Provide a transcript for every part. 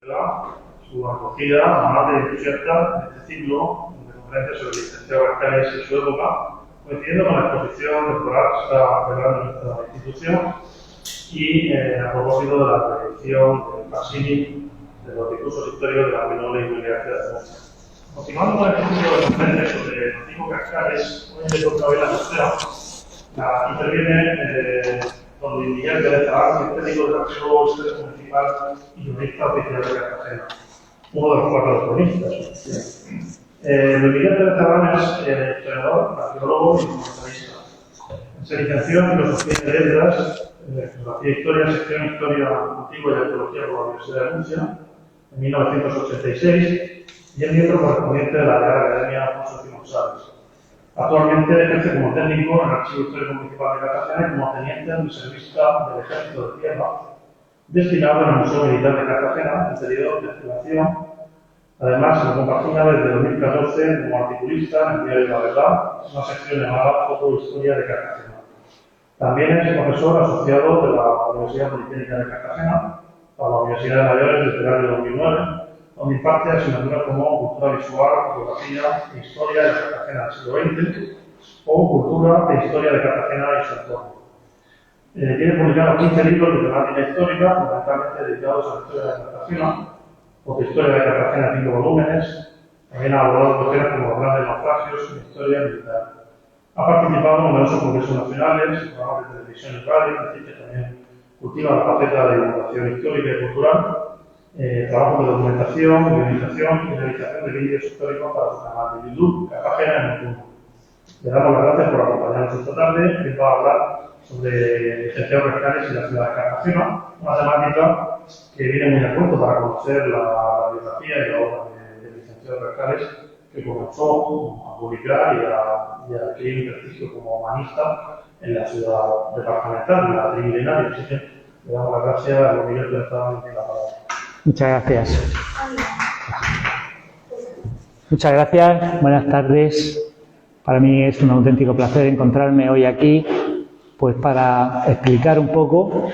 Belga, su acogida más de entusiasta en este ciclo de conferencias sobre el licenciado Cascales y su época, coincidiendo con la exposición temporal que está preparando nuestra institución y a propósito de la predicción del Pasini de los discursos históricos de la Menor y Universidad de Murcia. Continuando con el ejercicio de conferencias sobre Francisco Cascales, hoy en el Cabela Museo, interviene don Luis Miguel Pérez Zavala, técnico del Archivo Histórico Municipal y jurista oficial de Cartagena, uno de los 4 cronistas. Luis Miguel Pérez Zavala es historiador, arqueólogo y documentalista. Se licenció en Filosofía y Letras, Geografía e Historia, sección Historia Antigua y Arqueología por la Universidad de Murcia, en 1986, y es miembro correspondiente de la Real Academia Alfonso X González. Actualmente ejerce como técnico en el Archivo Histórico Municipal de Cartagena y como teniente en reservista del Ejército de Tierra, destinado en el Museo Militar de Cartagena, en periodo de activación. Además, se compagina desde 2014 como articulista en el diario La Verdad, una sección llamada Foto Historia de Cartagena. También es profesor asociado de la Universidad Politécnica de Cartagena, a la Universidad de Mayores desde el año 2009, donde imparte asignaturas como Cultura Visual, Fotografía e Historia de Cartagena del siglo XX o Cultura e Historia de Cartagena y su entorno. Tiene publicados 15 libros de temática histórica, fundamentalmente dedicados a la historia de Cartagena, Historia de Cartagena en 5 volúmenes. También ha abordado cuestiones como los grandes naufragios y historia militar. Ha participado en numerosos congresos nacionales, programas de televisión y radio, es decir, que también cultiva la faceta de divulgación histórica y cultural, trabajo de documentación, guionización y realización de vídeos históricos para su canal de YouTube, Cartagena en el mundo. Le damos las gracias por acompañarnos esta tarde, que va a hablar sobre el licenciado Cascales y la ciudad de Cartagena, una temática que viene muy de acuerdo para conocer la biografía y la obra del licenciado Cascales, que comenzó a publicar y a adquirir prestigio como humanista en la ciudad departamental, la trimilenaria. Así que le damos las gracias a los Miguel Pérez Zavala y la palabra. Muchas gracias. Muchas gracias, buenas tardes. Para mí es un auténtico placer encontrarme hoy aquí, pues para explicar un poco,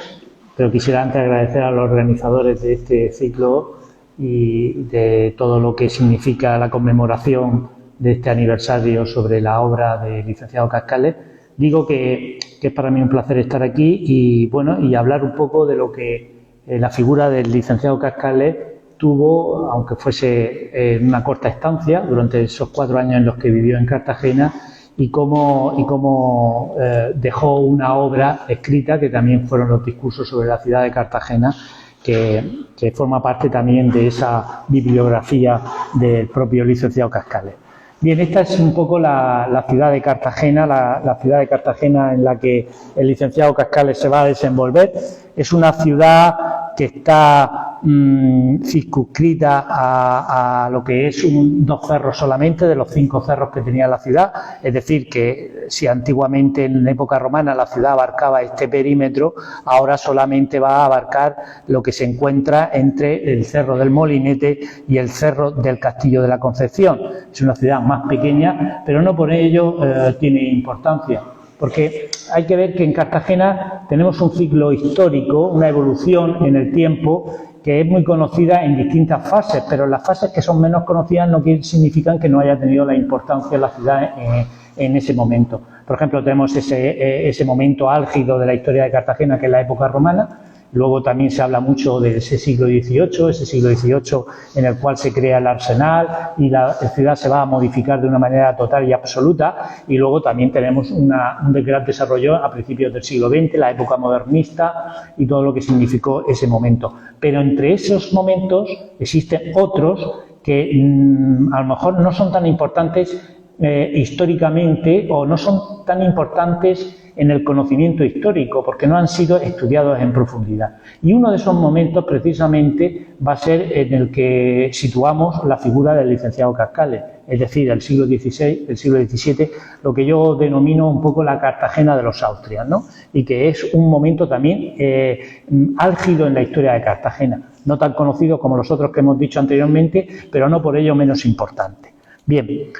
pero quisiera antes agradecer a los organizadores de este ciclo y de todo lo que significa la conmemoración de este aniversario sobre la obra del licenciado Cascales. Digo que es para mí un placer estar aquí y, bueno, y hablar un poco de lo que la figura del licenciado Cascales tuvo, aunque fuese en una corta estancia, durante esos 4 años en los que vivió en Cartagena, y cómo dejó una obra escrita que también fueron los discursos sobre la ciudad de Cartagena, que forma parte también de esa bibliografía del propio licenciado Cascales. Bien, esta es un poco la ciudad de Cartagena, la ciudad de Cartagena en la que el licenciado Cascales se va a desenvolver. Es una ciudad que está circunscrita a lo que es 2 cerros solamente de los 5 cerros que tenía la ciudad. Es decir, que si antiguamente en la época romana la ciudad abarcaba este perímetro, ahora solamente va a abarcar lo que se encuentra entre el Cerro del Molinete y el Cerro del Castillo de la Concepción. Es una ciudad más pequeña, pero no por ello tiene importancia. Porque hay que ver que en Cartagena tenemos un ciclo histórico, una evolución en el tiempo que es muy conocida en distintas fases, pero las fases que son menos conocidas no significan que no haya tenido la importancia la ciudad en ese momento. Por ejemplo, tenemos ese momento álgido de la historia de Cartagena, que es la época romana. Luego también se habla mucho de ese siglo XVIII en el cual se crea el arsenal y la ciudad se va a modificar de una manera total y absoluta. Y luego también tenemos un gran desarrollo a principios del siglo XX, la época modernista y todo lo que significó ese momento. Pero entre esos momentos existen otros que a lo mejor no son tan importantes históricamente o no son tan importantes en el conocimiento histórico porque no han sido estudiados en profundidad. Y uno de esos momentos precisamente va a ser en el que situamos la figura del licenciado Cascales, es decir, el siglo XVI, el siglo XVII, lo que yo denomino un poco la Cartagena de los Austrias, ¿no? Y que es un momento también álgido en la historia de Cartagena, no tan conocido como los otros que hemos dicho anteriormente, pero no por ello menos importante. Bien.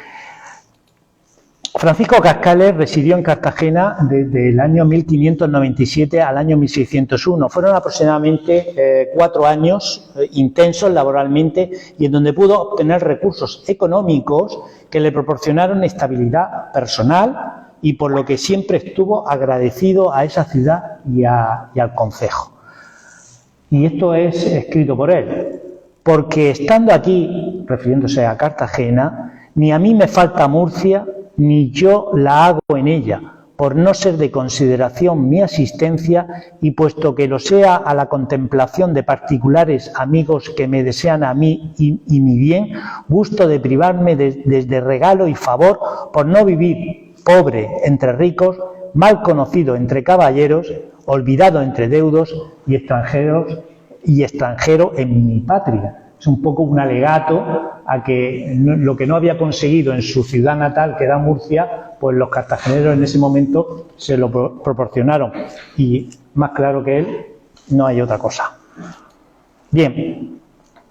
Francisco Cascales residió en Cartagena desde el año 1597 al año 1601. Fueron aproximadamente 4 años intensos laboralmente y en donde pudo obtener recursos económicos que le proporcionaron estabilidad personal y por lo que siempre estuvo agradecido a esa ciudad y al concejo. Y esto es escrito por él, porque estando aquí, refiriéndose a Cartagena, ni a mí me falta Murcia, ni yo la hago en ella, por no ser de consideración mi asistencia y puesto que lo sea a la contemplación de particulares amigos que me desean a mí y mi bien, gusto de privarme desde regalo y favor por no vivir pobre entre ricos, mal conocido entre caballeros, olvidado entre deudos y extranjero en mi patria. Es un poco un alegato a que lo que no había conseguido en su ciudad natal, que era Murcia, pues los cartageneros en ese momento se lo proporcionaron. Y más claro que él, no hay otra cosa. Bien,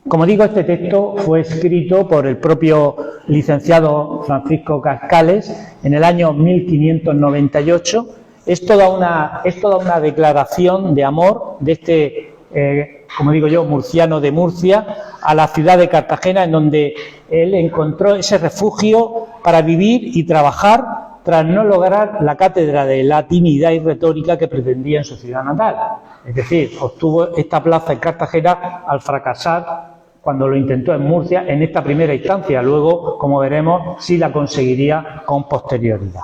como digo, este texto fue escrito por el propio licenciado Francisco Cascales en el año 1598. Es toda una declaración de amor de este como digo yo, murciano de Murcia, a la ciudad de Cartagena, en donde él encontró ese refugio para vivir y trabajar tras no lograr la cátedra de latinidad y retórica que pretendía en su ciudad natal. Es decir, obtuvo esta plaza en Cartagena al fracasar cuando lo intentó en Murcia en esta primera instancia. Luego, como veremos, sí la conseguiría con posterioridad.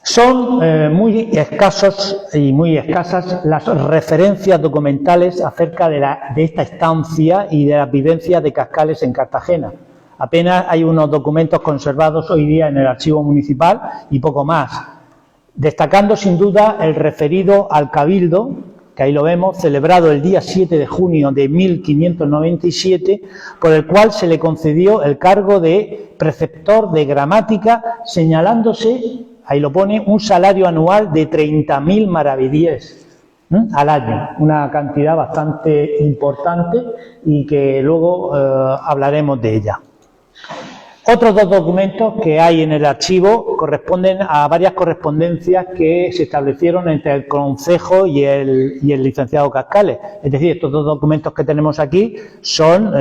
Son muy escasos y muy escasas las referencias documentales acerca de esta estancia y de las vivencias de Cascales en Cartagena. Apenas hay unos documentos conservados hoy día en el archivo municipal y poco más, destacando sin duda el referido al Cabildo, que ahí lo vemos, celebrado el día 7 de junio de 1597, por el cual se le concedió el cargo de preceptor de gramática, señalándose, ahí lo pone, un salario anual de 30.000 maravedíes al año, una cantidad bastante importante y que luego hablaremos de ella. Otros 2 documentos que hay en el archivo corresponden a varias correspondencias que se establecieron entre el concejo y el licenciado Cascales. Es decir, estos 2 documentos que tenemos aquí son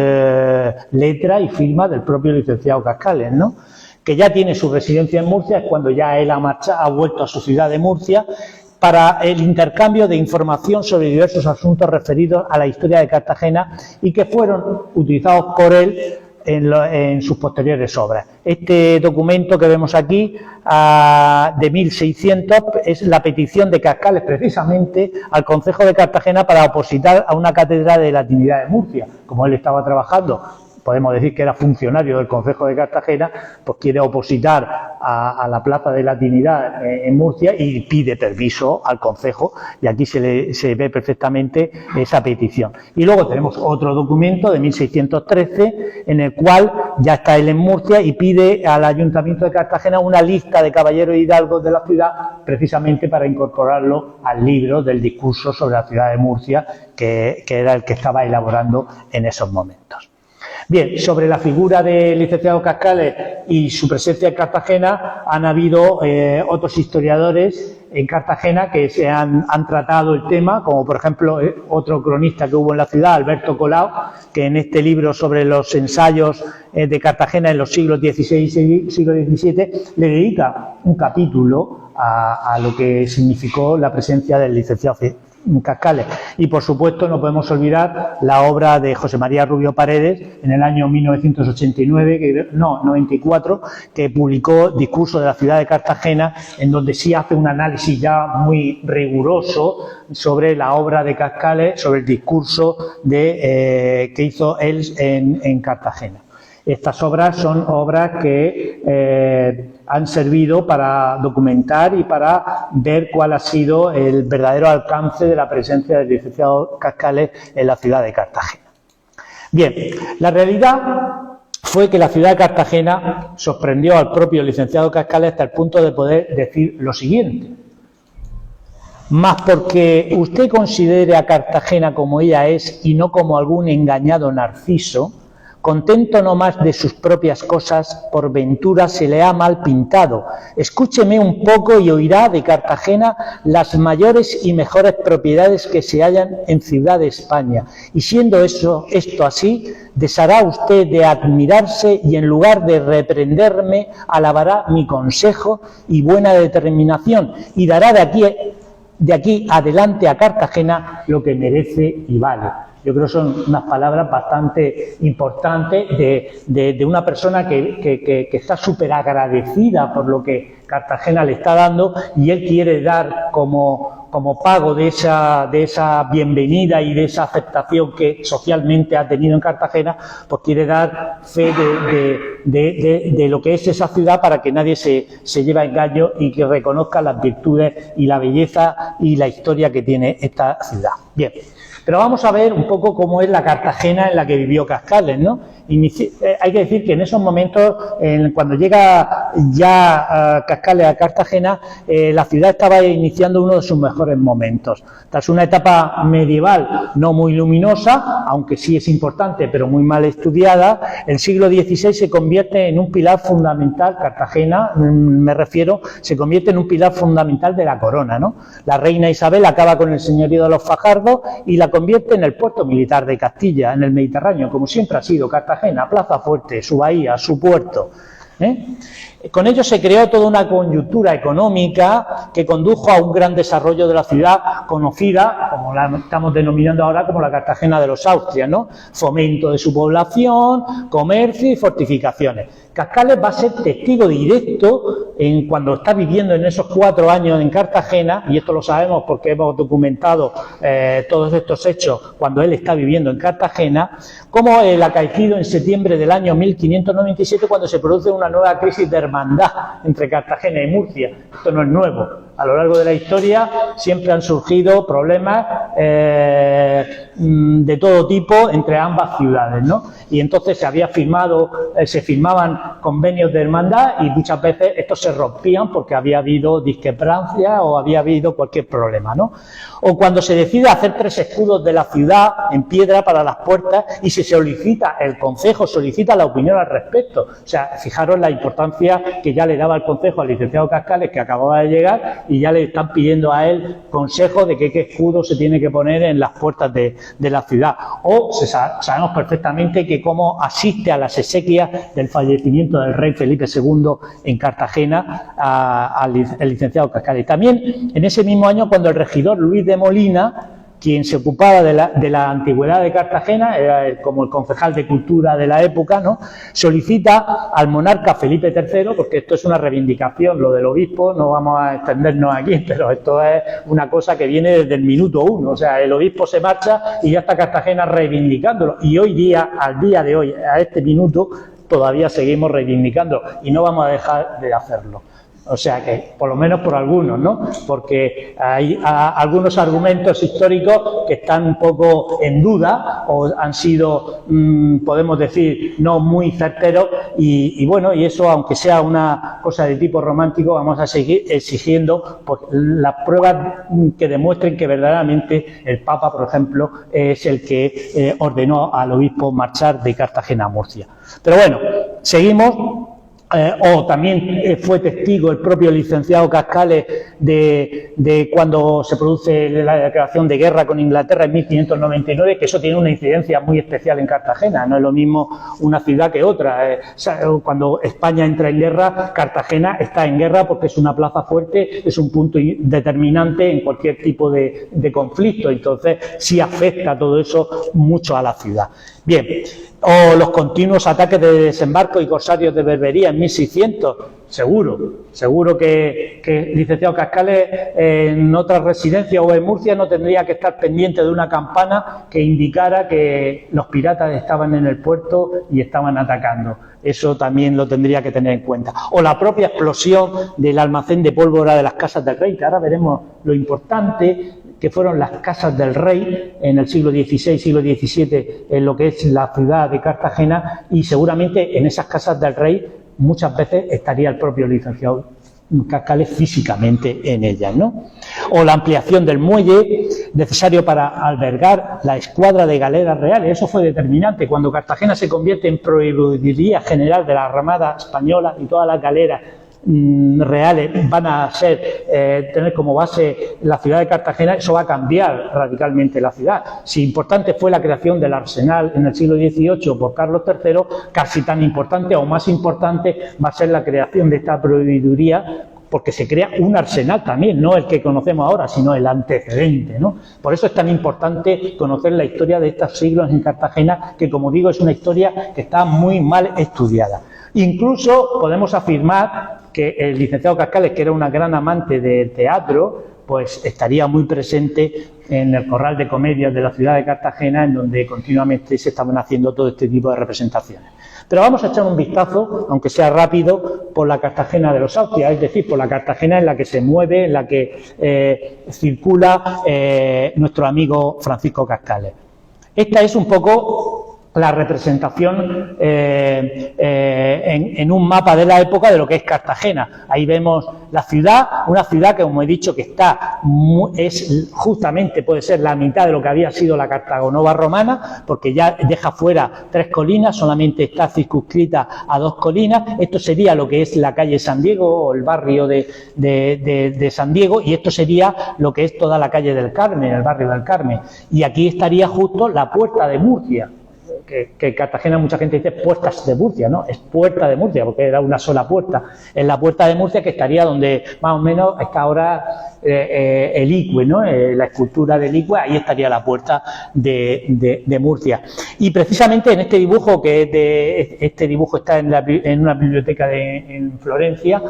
letra y firma del propio licenciado Cascales, ¿no?, que ya tiene su residencia en Murcia, es cuando ya él ha vuelto a su ciudad de Murcia, para el intercambio de información sobre diversos asuntos referidos a la historia de Cartagena y que fueron utilizados por él en sus posteriores obras. Este documento que vemos aquí, de 1600, es la petición de Cascales precisamente al Concejo de Cartagena para opositar a una cátedra de latinidad de Murcia. Como él estaba trabajando, podemos decir que era funcionario del Concejo de Cartagena, pues quiere opositar a la plaza de latinidad en Murcia y pide permiso al Concejo, y aquí se ve perfectamente esa petición. Y luego tenemos otro documento de 1613 en el cual ya está él en Murcia y pide al Ayuntamiento de Cartagena una lista de caballeros hidalgos de la ciudad, precisamente para incorporarlo al libro del discurso sobre la ciudad de Murcia, que era el que estaba elaborando en esos momentos. Bien, sobre la figura del licenciado Cascales y su presencia en Cartagena, han habido otros historiadores en Cartagena que han tratado el tema, como por ejemplo otro cronista que hubo en la ciudad, Alberto Colau, que en este libro sobre los ensayos de Cartagena en los siglos XVI y siglo XVII le dedica un capítulo a lo que significó la presencia del licenciado Cascales. Y por supuesto no podemos olvidar la obra de José María Rubio Paredes en el año 94, que publicó Discurso de la ciudad de Cartagena, en donde sí hace un análisis ya muy riguroso sobre la obra de Cascales, sobre el discurso que hizo él en Cartagena. Estas obras son obras que han servido para documentar y para ver cuál ha sido el verdadero alcance de la presencia del licenciado Cascales en la ciudad de Cartagena. Bien, la realidad fue que la ciudad de Cartagena sorprendió al propio licenciado Cascales hasta el punto de poder decir lo siguiente: mas porque usted considere a Cartagena como ella es y no como algún engañado narciso, Contento no más de sus propias cosas, por ventura se le ha mal pintado. Escúcheme un poco y oirá de Cartagena las mayores y mejores propiedades que se hallan en Ciudad de España. Y siendo esto así, deshará usted de admirarse y en lugar de reprenderme, alabará mi consejo y buena determinación y dará de aquí adelante a Cartagena lo que merece y vale. Yo creo que son unas palabras bastante importantes de una persona que está súper agradecida por lo que Cartagena le está dando y él quiere dar como pago de esa bienvenida y de esa aceptación que socialmente ha tenido en Cartagena, pues quiere dar fe de lo que es esa ciudad para que nadie se lleve a engaño y que reconozca las virtudes y la belleza y la historia que tiene esta ciudad. Bien. Pero vamos a ver un poco cómo es la Cartagena en la que vivió Cascales, ¿no? Hay que decir que en esos momentos, cuando llega ya Cascales a Cartagena, la ciudad estaba iniciando uno de sus mejores momentos. Tras una etapa medieval no muy luminosa, aunque sí es importante, pero muy mal estudiada, el siglo XVI se convierte en un pilar fundamental, Cartagena, me refiero, se convierte en un pilar fundamental de la corona, ¿no? La reina Isabel acaba con el señorío de los Fajardos y la convierte en el puerto militar de Castilla, en el Mediterráneo, como siempre ha sido Cartagena, plaza fuerte, su bahía, su puerto. Con ello se creó toda una coyuntura económica que condujo a un gran desarrollo de la ciudad conocida, como la estamos denominando ahora, como la Cartagena de los Austrias, ¿no? Fomento de su población, comercio y fortificaciones. Cascales va a ser testigo directo cuando está viviendo en esos 4 años en Cartagena, y esto lo sabemos porque hemos documentado todos estos hechos cuando él está viviendo en Cartagena, como el acaecido en septiembre del año 1597 cuando se produce una nueva crisis de hermandad entre Cartagena y Murcia. Esto no es nuevo. A lo largo de la historia siempre han surgido problemas de todo tipo entre ambas ciudades, ¿no? Y entonces se firmaban convenios de hermandad y muchas veces estos se rompían porque había habido discrepancia o había habido cualquier problema, ¿no? O cuando se decide hacer 3 escudos de la ciudad en piedra para las puertas y se solicita, el concejo solicita la opinión al respecto. O sea, fijaros la importancia que ya le daba el concejo al licenciado Cascales, que acababa de llegar, y ya le están pidiendo a él consejo de qué escudo se tiene que poner en las puertas de la ciudad. O sabemos perfectamente que cómo asiste a las exequias del fallecimiento del rey Felipe II en Cartagena el licenciado Cascales. También en ese mismo año, cuando el regidor Luis de Molina, quien se ocupaba de la antigüedad de Cartagena, era como el concejal de cultura de la época, ¿no? Solicita al monarca Felipe III, porque esto es una reivindicación, lo del obispo, no vamos a extendernos aquí, pero esto es una cosa que viene desde el minuto 1, o sea, el obispo se marcha y ya está Cartagena reivindicándolo, y hoy día, al día de hoy, a este minuto, todavía seguimos reivindicando y no vamos a dejar de hacerlo. O sea que, por lo menos por algunos, ¿no? Porque hay algunos argumentos históricos que están un poco en duda o han sido, podemos decir, no muy certeros y bueno, y eso, aunque sea una cosa de tipo romántico, vamos a seguir exigiendo pues, las pruebas que demuestren que verdaderamente el Papa, por ejemplo, es el que ordenó al obispo marchar de Cartagena a Murcia. Pero bueno, seguimos. O también fue testigo el propio licenciado Cascales de cuando se produce la declaración de guerra con Inglaterra en 1599, que eso tiene una incidencia muy especial en Cartagena. No es lo mismo una ciudad que otra. Cuando España entra en guerra, Cartagena está en guerra porque es una plaza fuerte, es un punto determinante en cualquier tipo de conflicto. Entonces sí afecta todo eso mucho a la ciudad. Bien, o los continuos ataques de desembarco y corsarios de Berbería en 1600, seguro que el licenciado Cascales en otra residencia o en Murcia no tendría que estar pendiente de una campana que indicara que los piratas estaban en el puerto y estaban atacando. Eso también lo tendría que tener en cuenta. O la propia explosión del almacén de pólvora de las Casas del Rey, que ahora veremos lo importante que fueron las Casas del Rey en el siglo XVI, siglo XVII, en lo que es la ciudad de Cartagena, y seguramente en esas Casas del Rey muchas veces estaría el propio licenciado cascales físicamente en ellas, ¿no? O la ampliación del muelle necesario para albergar la escuadra de galeras reales. Eso fue determinante. Cuando Cartagena se convierte en proveeduría general de la Armada Española y todas las galeras reales van a tener como base la ciudad de Cartagena, eso va a cambiar radicalmente la ciudad. Si importante fue la creación del arsenal en el siglo XVIII por Carlos III, casi tan importante o más importante va a ser la creación de esta proveeduría, porque se crea un arsenal también, no el que conocemos ahora, sino el antecedente, ¿no? Por eso es tan importante conocer la historia de estos siglos en Cartagena, que, como digo, es una historia que está muy mal estudiada. Incluso podemos afirmar que el licenciado Cascales, que era una gran amante del teatro, pues estaría muy presente en el corral de comedias de la ciudad de Cartagena, en donde continuamente se estaban haciendo todo este tipo de representaciones. Pero vamos a echar un vistazo, aunque sea rápido, por la Cartagena de los Austrias, es decir, por la Cartagena en la que se mueve, en la que circula nuestro amigo Francisco Cascales. Esta es un poco la representación en un mapa de la época de lo que es Cartagena. Ahí vemos la ciudad, una ciudad que, como he dicho, que es justamente, puede ser la mitad de lo que había sido la Cartagonova romana, porque ya deja fuera 3 colinas, solamente está circunscrita a 2 colinas. Esto sería lo que es la calle San Diego o el barrio de San Diego, y esto sería lo que es toda la calle del Carmen, el barrio del Carmen. Y aquí estaría justo la Puerta de Murcia. Que en Cartagena mucha gente dice Puertas de Murcia, ¿no? Es Puerta de Murcia, porque era una sola puerta. Es la Puerta de Murcia, que estaría donde más o menos está ahora el Icue, ¿no? La escultura del Icue, ahí estaría la Puerta de Murcia. Y precisamente en este dibujo, este dibujo está en una biblioteca en Florencia,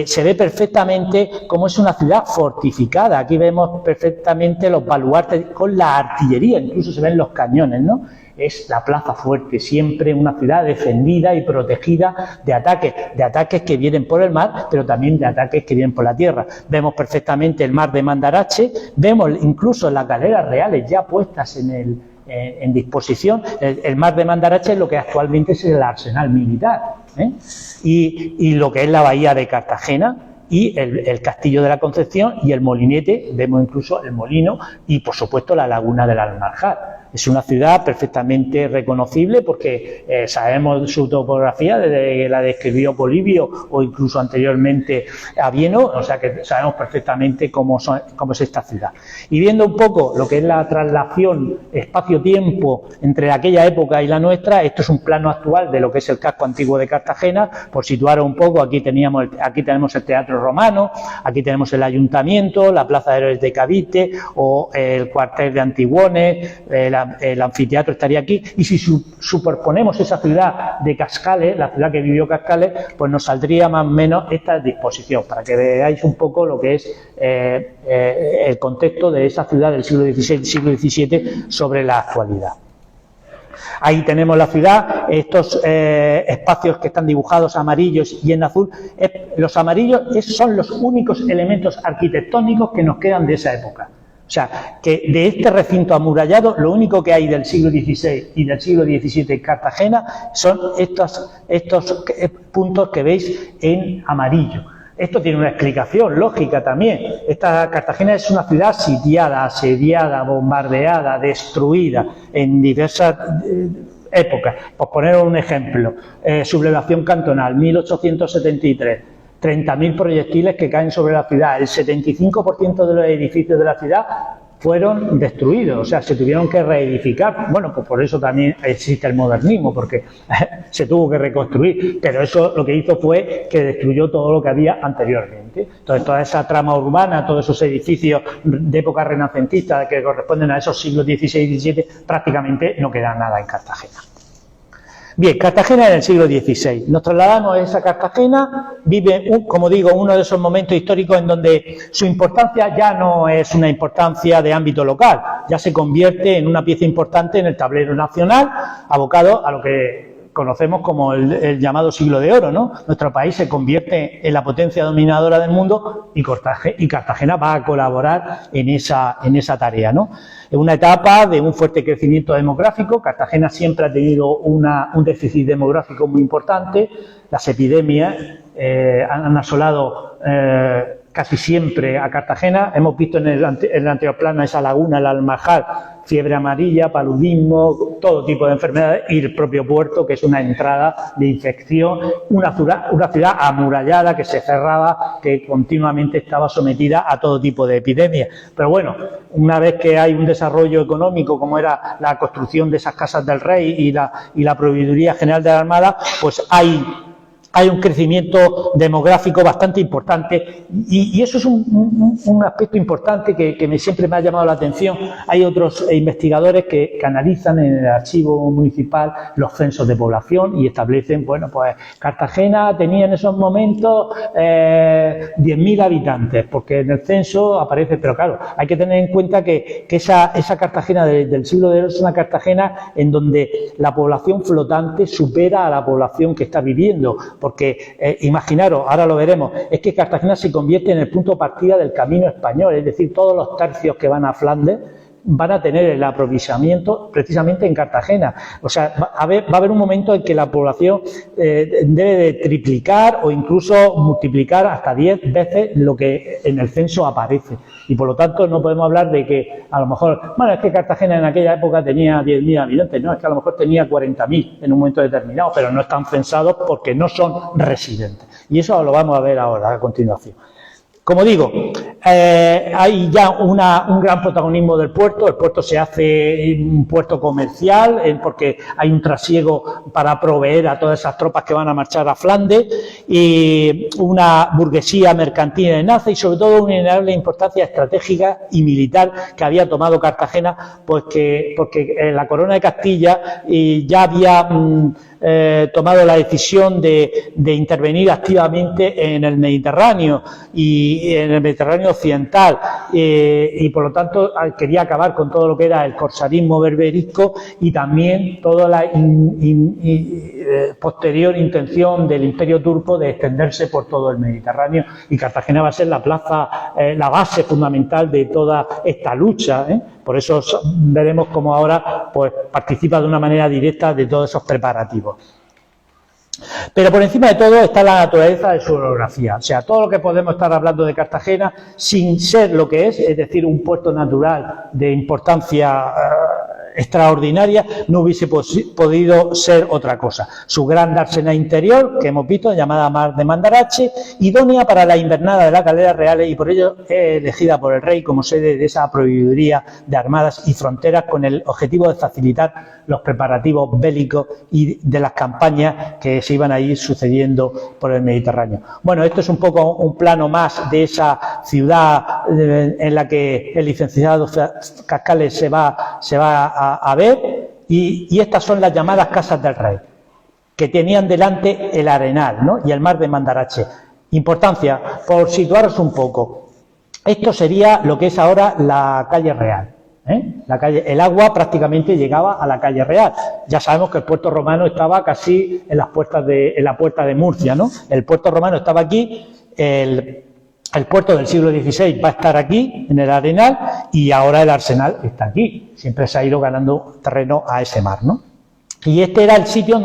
se ve perfectamente cómo es una ciudad fortificada. Aquí vemos perfectamente los baluartes con la artillería, incluso se ven los cañones, ¿no? Es la plaza fuerte, siempre una ciudad defendida y protegida de ataques que vienen por el mar, pero también de ataques que vienen por la tierra. Vemos perfectamente el mar de Mandarache, vemos incluso las galeras reales ya puestas en disposición. El mar de Mandarache es lo que actualmente es el arsenal militar, y lo que es la bahía de Cartagena, y el Castillo de la Concepción y el molinete, vemos incluso el molino y, por supuesto, la laguna del Almarjal. Es una ciudad perfectamente reconocible porque sabemos su topografía desde que la describió Polibio o incluso anteriormente Avieno, o sea que sabemos perfectamente cómo es esta ciudad. Y viendo un poco lo que es la traslación espacio-tiempo entre aquella época y la nuestra, esto es un plano actual de lo que es el casco antiguo de Cartagena. Por situar un poco, aquí tenemos el Teatro Romano, aquí tenemos el Ayuntamiento, la Plaza de Héroes de Cavite o el cuartel de Antiguones, el anfiteatro estaría aquí, y si superponemos esa ciudad de Cascales, la ciudad que vivió Cascales, pues nos saldría más o menos esta disposición, para que veáis un poco lo que es el contexto de esa ciudad del siglo XVI, siglo XVII sobre la actualidad. Ahí tenemos la ciudad, estos espacios que están dibujados amarillos y en azul. Los amarillos son los únicos elementos arquitectónicos que nos quedan de esa época. O sea, que de este recinto amurallado, lo único que hay del siglo XVI y del siglo XVII en Cartagena son estos puntos que veis en amarillo. Esto tiene una explicación lógica también. Cartagena es una ciudad sitiada, asediada, bombardeada, destruida en diversas épocas. Por poner un ejemplo, sublevación cantonal, 1873. 30.000 proyectiles que caen sobre la ciudad. El 75% de los edificios de la ciudad fueron destruidos, o sea, se tuvieron que reedificar. Bueno, pues por eso también existe el modernismo, porque se tuvo que reconstruir, pero eso lo que hizo fue que destruyó todo lo que había anteriormente. Entonces, toda esa trama urbana, todos esos edificios de época renacentista que corresponden a esos siglos XVI y XVII, prácticamente no queda nada en Cartagena. Bien, Cartagena en el siglo XVI. Nos trasladamos a esa Cartagena, vive, como digo, uno de esos momentos históricos en donde su importancia ya no es una importancia de ámbito local, ya se convierte en una pieza importante en el tablero nacional, abocado a lo que conocemos como el llamado siglo de oro, ¿no? Nuestro país se convierte en la potencia dominadora del mundo y Cartagena va a colaborar en esa tarea, ¿no? En una etapa de un fuerte crecimiento demográfico. Cartagena siempre ha tenido un déficit demográfico muy importante. Las epidemias han asolado casi siempre a Cartagena. Hemos visto en el anterior plano esa laguna, el Almajal, fiebre amarilla, paludismo, todo tipo de enfermedades, y el propio puerto, que es una entrada de infección, una ciudad amurallada que se cerraba, que continuamente estaba sometida a todo tipo de epidemias. Pero bueno, una vez que hay un desarrollo económico, como era la construcción de esas casas del rey y la Proveeduría General de la Armada, pues hay un crecimiento demográfico bastante importante, y eso es un aspecto importante que siempre me ha llamado la atención. Hay otros investigadores que analizan en el archivo municipal los censos de población y establecen, bueno, pues Cartagena tenía en esos momentos 10.000 habitantes, porque en el censo aparece, pero claro, hay que tener en cuenta que esa Cartagena del siglo de oro es una Cartagena en donde la población flotante supera a la población que está viviendo. Porque, imaginaros, ahora lo veremos, es que Cartagena se convierte en el punto de partida del camino español, es decir, todos los tercios que van a Flandes van a tener el aprovisionamiento precisamente en Cartagena. O sea, va a haber un momento en que la población debe de triplicar o incluso multiplicar hasta 10 veces lo que en el censo aparece. Y por lo tanto no podemos hablar de que a lo mejor, bueno, es que Cartagena en aquella época tenía 10.000 habitantes, no, es que a lo mejor tenía 40.000 en un momento determinado, pero no están censados porque no son residentes. Y eso lo vamos a ver ahora a continuación. Como digo, hay ya un gran protagonismo del puerto. El puerto se hace un puerto comercial porque hay un trasiego para proveer a todas esas tropas que van a marchar a Flandes, y una burguesía mercantil en alza, y sobre todo una innegable importancia estratégica y militar que había tomado Cartagena, pues porque la Corona de Castilla ya había tomado la decisión de intervenir activamente en el Mediterráneo y en el Mediterráneo occidental, y por lo tanto quería acabar con todo lo que era el corsarismo berberisco y también toda la posterior intención del Imperio turco de extenderse por todo el Mediterráneo, y Cartagena va a ser la base fundamental de toda esta lucha, ¿eh? Por eso veremos cómo ahora pues participa de una manera directa de todos esos preparativos. Pero por encima de todo está la naturaleza de su orografía, o sea, todo lo que podemos estar hablando de Cartagena sin ser lo que es decir, un puerto natural de importancia extraordinaria, no hubiese podido ser otra cosa. Su gran dársena interior, que hemos visto, llamada Mar de Mandarache, idónea para la invernada de las galeras reales, y por ello elegida por el rey como sede de esa proveeduría de armadas y fronteras, con el objetivo de facilitar los preparativos bélicos y de las campañas que se iban a ir sucediendo por el Mediterráneo. Bueno, esto es un poco un plano más de esa ciudad en la que el licenciado Cascales se va a ver, y estas son las llamadas casas del rey, que tenían delante el Arenal, ¿no?, y el Mar de Mandarache. Importancia, por situaros un poco, esto sería lo que es ahora la calle Real. El agua prácticamente llegaba a la calle Real. Ya sabemos que el puerto romano estaba casi en la puerta de Murcia, ¿no? El puerto romano estaba aquí, el puerto del siglo XVI va a estar aquí, en el Arenal, y ahora el Arsenal está aquí. Siempre se ha ido ganando terreno a ese mar, ¿no? Y este era el sitio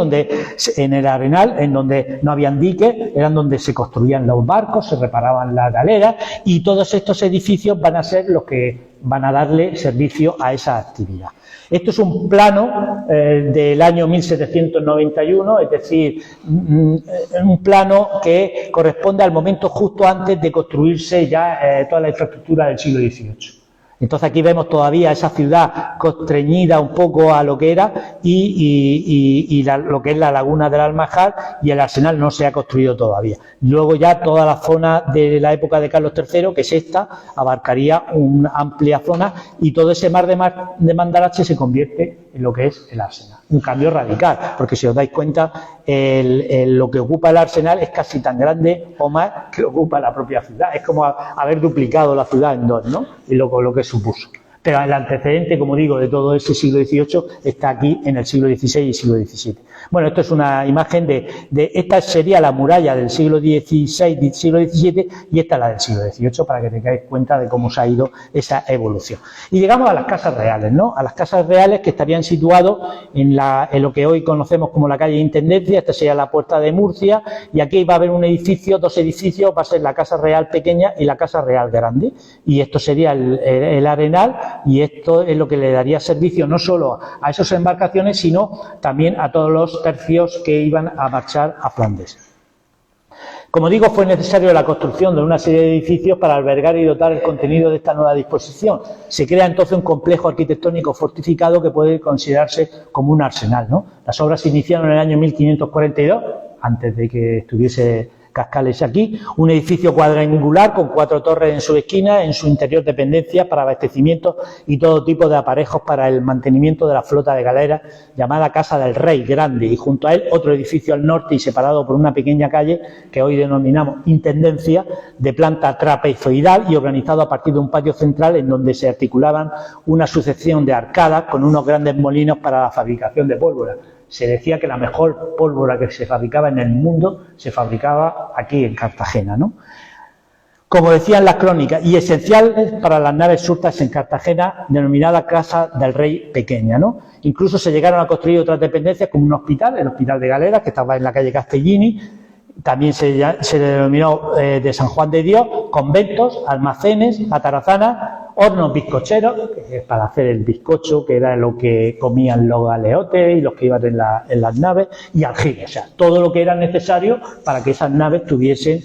en el Arenal, en donde no habían diques, eran donde se construían los barcos, se reparaban las galeras, y todos estos edificios van a ser los que van a darle servicio a esa actividad. Esto es un plano del año 1791, es decir, un plano que corresponde al momento justo antes de construirse ya toda la infraestructura del siglo XVIII. Entonces aquí vemos todavía esa ciudad constreñida un poco a lo que era, y lo que es la laguna del Almajal, y el Arsenal no se ha construido todavía. Luego ya toda la zona de la época de Carlos III, que es esta, abarcaría una amplia zona, y todo ese mar de Mandarache se convierte en lo que es el Arsenal. Un cambio radical, porque si os dais cuenta, lo que ocupa el Arsenal es casi tan grande o más que ocupa la propia ciudad. Es como haber duplicado la ciudad en dos, ¿no? Y lo que supuso. Pero el antecedente, como digo, de todo ese siglo XVIII está aquí en el siglo XVI y siglo XVII. Bueno, esto es una imagen esta sería la muralla del siglo XVI y siglo XVII, y esta es la del siglo XVIII, para que tengáis cuenta de cómo se ha ido esa evolución. Y llegamos a las casas reales, ¿no? A las casas reales que estarían situados en lo que hoy conocemos como la calle Intendencia. Esta sería la Puerta de Murcia, y aquí va a haber un edificio, dos edificios, va a ser la Casa Real pequeña y la Casa Real grande, y esto sería el Arenal, y esto es lo que le daría servicio no solo a esas embarcaciones, sino también a todos los tercios que iban a marchar a Flandes. Como digo, fue necesario la construcción de una serie de edificios para albergar y dotar el contenido de esta nueva disposición. Se crea entonces un complejo arquitectónico fortificado que puede considerarse como un arsenal, ¿no? Las obras se iniciaron en el año 1542, antes de que estuviese Cascales aquí, un edificio cuadrangular con 4 torres en su esquina, en su interior dependencias para abastecimiento y todo tipo de aparejos para el mantenimiento de la flota de galeras, llamada Casa del Rey Grande, y junto a él otro edificio al norte y separado por una pequeña calle que hoy denominamos Intendencia, de planta trapezoidal y organizado a partir de un patio central en donde se articulaban una sucesión de arcadas con unos grandes molinos para la fabricación de pólvora. Se decía que la mejor pólvora que se fabricaba en el mundo se fabricaba aquí en Cartagena, ¿no? Como decían las crónicas, y esenciales para las naves surtas en Cartagena, denominada Casa del Rey Pequeña, ¿no? Incluso se llegaron a construir otras dependencias como un hospital, el Hospital de Galeras, que estaba en la calle Castellini. También se denominó de San Juan de Dios, conventos, almacenes, atarazanas, hornos bizcocheros, que es para hacer el bizcocho, que era lo que comían los galeotes y los que iban en las naves, y aljibes, o sea, todo lo que era necesario para que esas naves tuviesen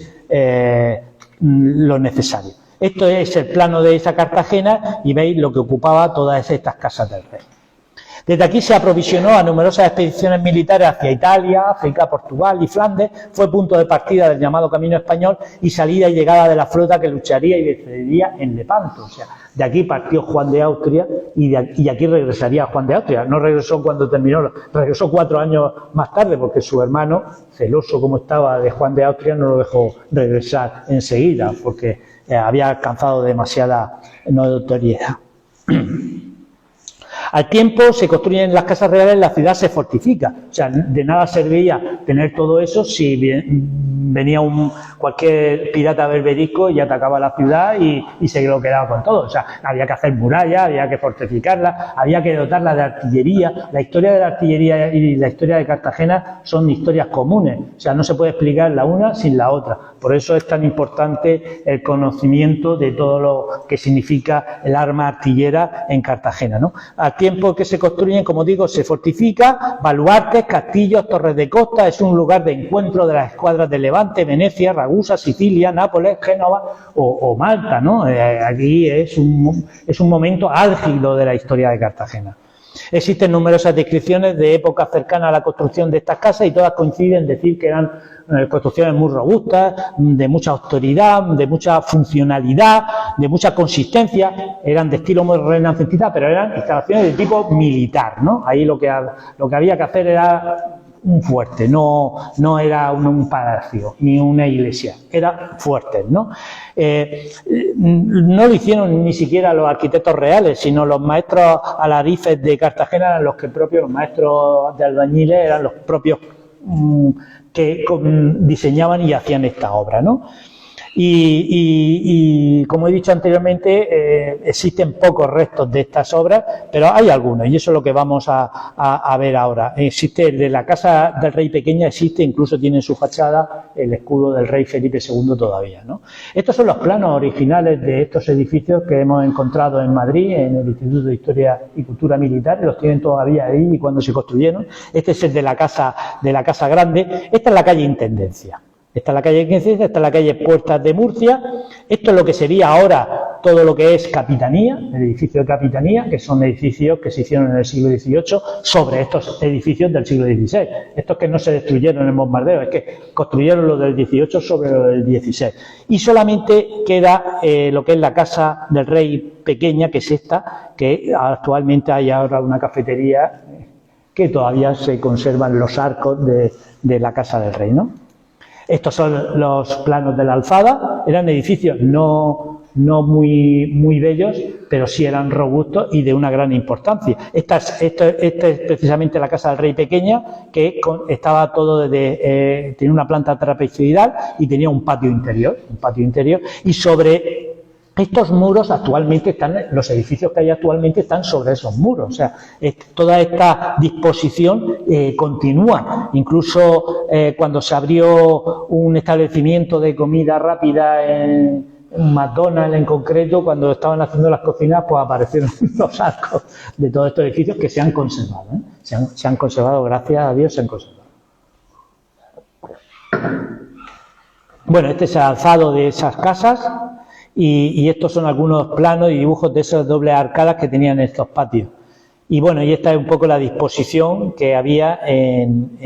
lo necesario. Esto es el plano de esa Cartagena y veis lo que ocupaba todas estas casas del rey. Desde aquí se aprovisionó a numerosas expediciones militares hacia Italia, África, Portugal y Flandes. Fue punto de partida del llamado Camino Español y salida y llegada de la flota que lucharía y descendería en Lepanto. O sea, de aquí partió Juan de Austria y aquí regresaría Juan de Austria. No regresó cuando terminó, regresó 4 años más tarde porque su hermano, celoso como estaba de Juan de Austria, no lo dejó regresar enseguida porque había alcanzado demasiada notoriedad. Al tiempo se construyen las casas reales, la ciudad se fortifica. O sea, de nada servía tener todo eso si venía cualquier pirata berberisco y atacaba la ciudad y se lo quedaba con todo. O sea, había que hacer murallas, había que fortificarla, había que dotarla de artillería. La historia de la artillería y la historia de Cartagena son historias comunes. O sea, no se puede explicar la una sin la otra. Por eso es tan importante el conocimiento de todo lo que significa el arma artillera en Cartagena, ¿no? Al tiempo que se construyen, como digo, se fortifica, baluartes, castillos, torres de costa, es un lugar de encuentro de las escuadras de Levante, Venecia, Ragusa, Sicilia, Nápoles, Génova o Malta, ¿no? Aquí es un momento álgido de la historia de Cartagena. Existen numerosas descripciones de épocas cercanas a la construcción de estas casas y todas coinciden en decir que eran construcciones muy robustas, de mucha autoridad, de mucha funcionalidad, de mucha consistencia, eran de estilo muy renacentista, pero eran instalaciones de tipo militar, ¿no? Ahí lo que había que hacer era un fuerte, no era un palacio ni una iglesia, era fuertes, ¿no? No lo hicieron ni siquiera los arquitectos reales, sino los maestros alarifes de Cartagena eran los maestros de albañiles eran los propios que diseñaban y hacían esta obra, ¿no? Y como he dicho anteriormente, existen pocos restos de estas obras, pero hay algunos, y eso es lo que vamos a ver ahora. Existe el de la Casa del Rey Pequeña, incluso tiene en su fachada el escudo del rey Felipe II todavía, ¿no? Estos son los planos originales de estos edificios que hemos encontrado en Madrid, en el Instituto de Historia y Cultura Militar, los tienen todavía ahí y cuando se construyeron. Este es el de la Casa Grande. Esta es la calle Intendencia. Esta es la calle 15, esta es la calle Puertas de Murcia. Esto es lo que sería ahora todo lo que es Capitanía, el edificio de Capitanía, que son edificios que se hicieron en el siglo XVIII sobre estos edificios del siglo XVI. Estos que no se destruyeron en el bombardeo, es que construyeron lo del XVIII sobre lo del XVI. Y solamente queda lo que es la Casa del Rey Pequeña, que es esta, que actualmente hay ahora una cafetería que todavía se conservan los arcos de la Casa del Rey, ¿no? Estos son los planos de la Alfada, eran edificios no no muy bellos, pero sí eran robustos y de una gran importancia. Esta es precisamente la casa del rey pequeña, que estaba todo tenía una planta trapezoidal y tenía un patio interior, y sobre estos muros actualmente los edificios que hay actualmente están sobre esos muros, o sea, toda esta disposición continúa. Incluso cuando se abrió un establecimiento de comida rápida en un McDonald's en concreto, cuando estaban haciendo las cocinas, pues aparecieron los arcos de todos estos edificios que se han conservado, se han conservado, gracias a Dios se han conservado. Bueno, este es el alzado de esas casas. Y estos son algunos planos y dibujos de esas dobles arcadas que tenían estos patios. Y bueno, y esta es un poco la disposición que había en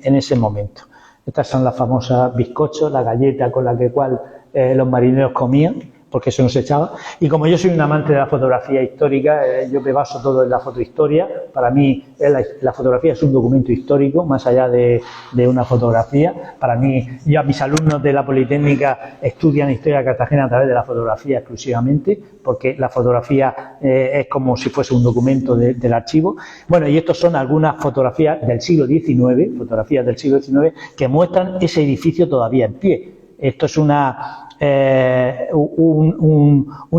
ese momento. Estas son las famosas bizcochos, la galleta con la cual los marineros comían, porque eso no se echaba. Y como yo soy un amante de la fotografía histórica, yo me baso todo en la fotohistoria. Para mí la fotografía es un documento histórico, más allá de una fotografía. Para mí, mis alumnos de la Politécnica estudian historia de Cartagena a través de la fotografía exclusivamente, porque la fotografía es como si fuese un documento del archivo. Bueno, y estos son algunas fotografías del siglo XIX, que muestran ese edificio todavía en pie. Esto es un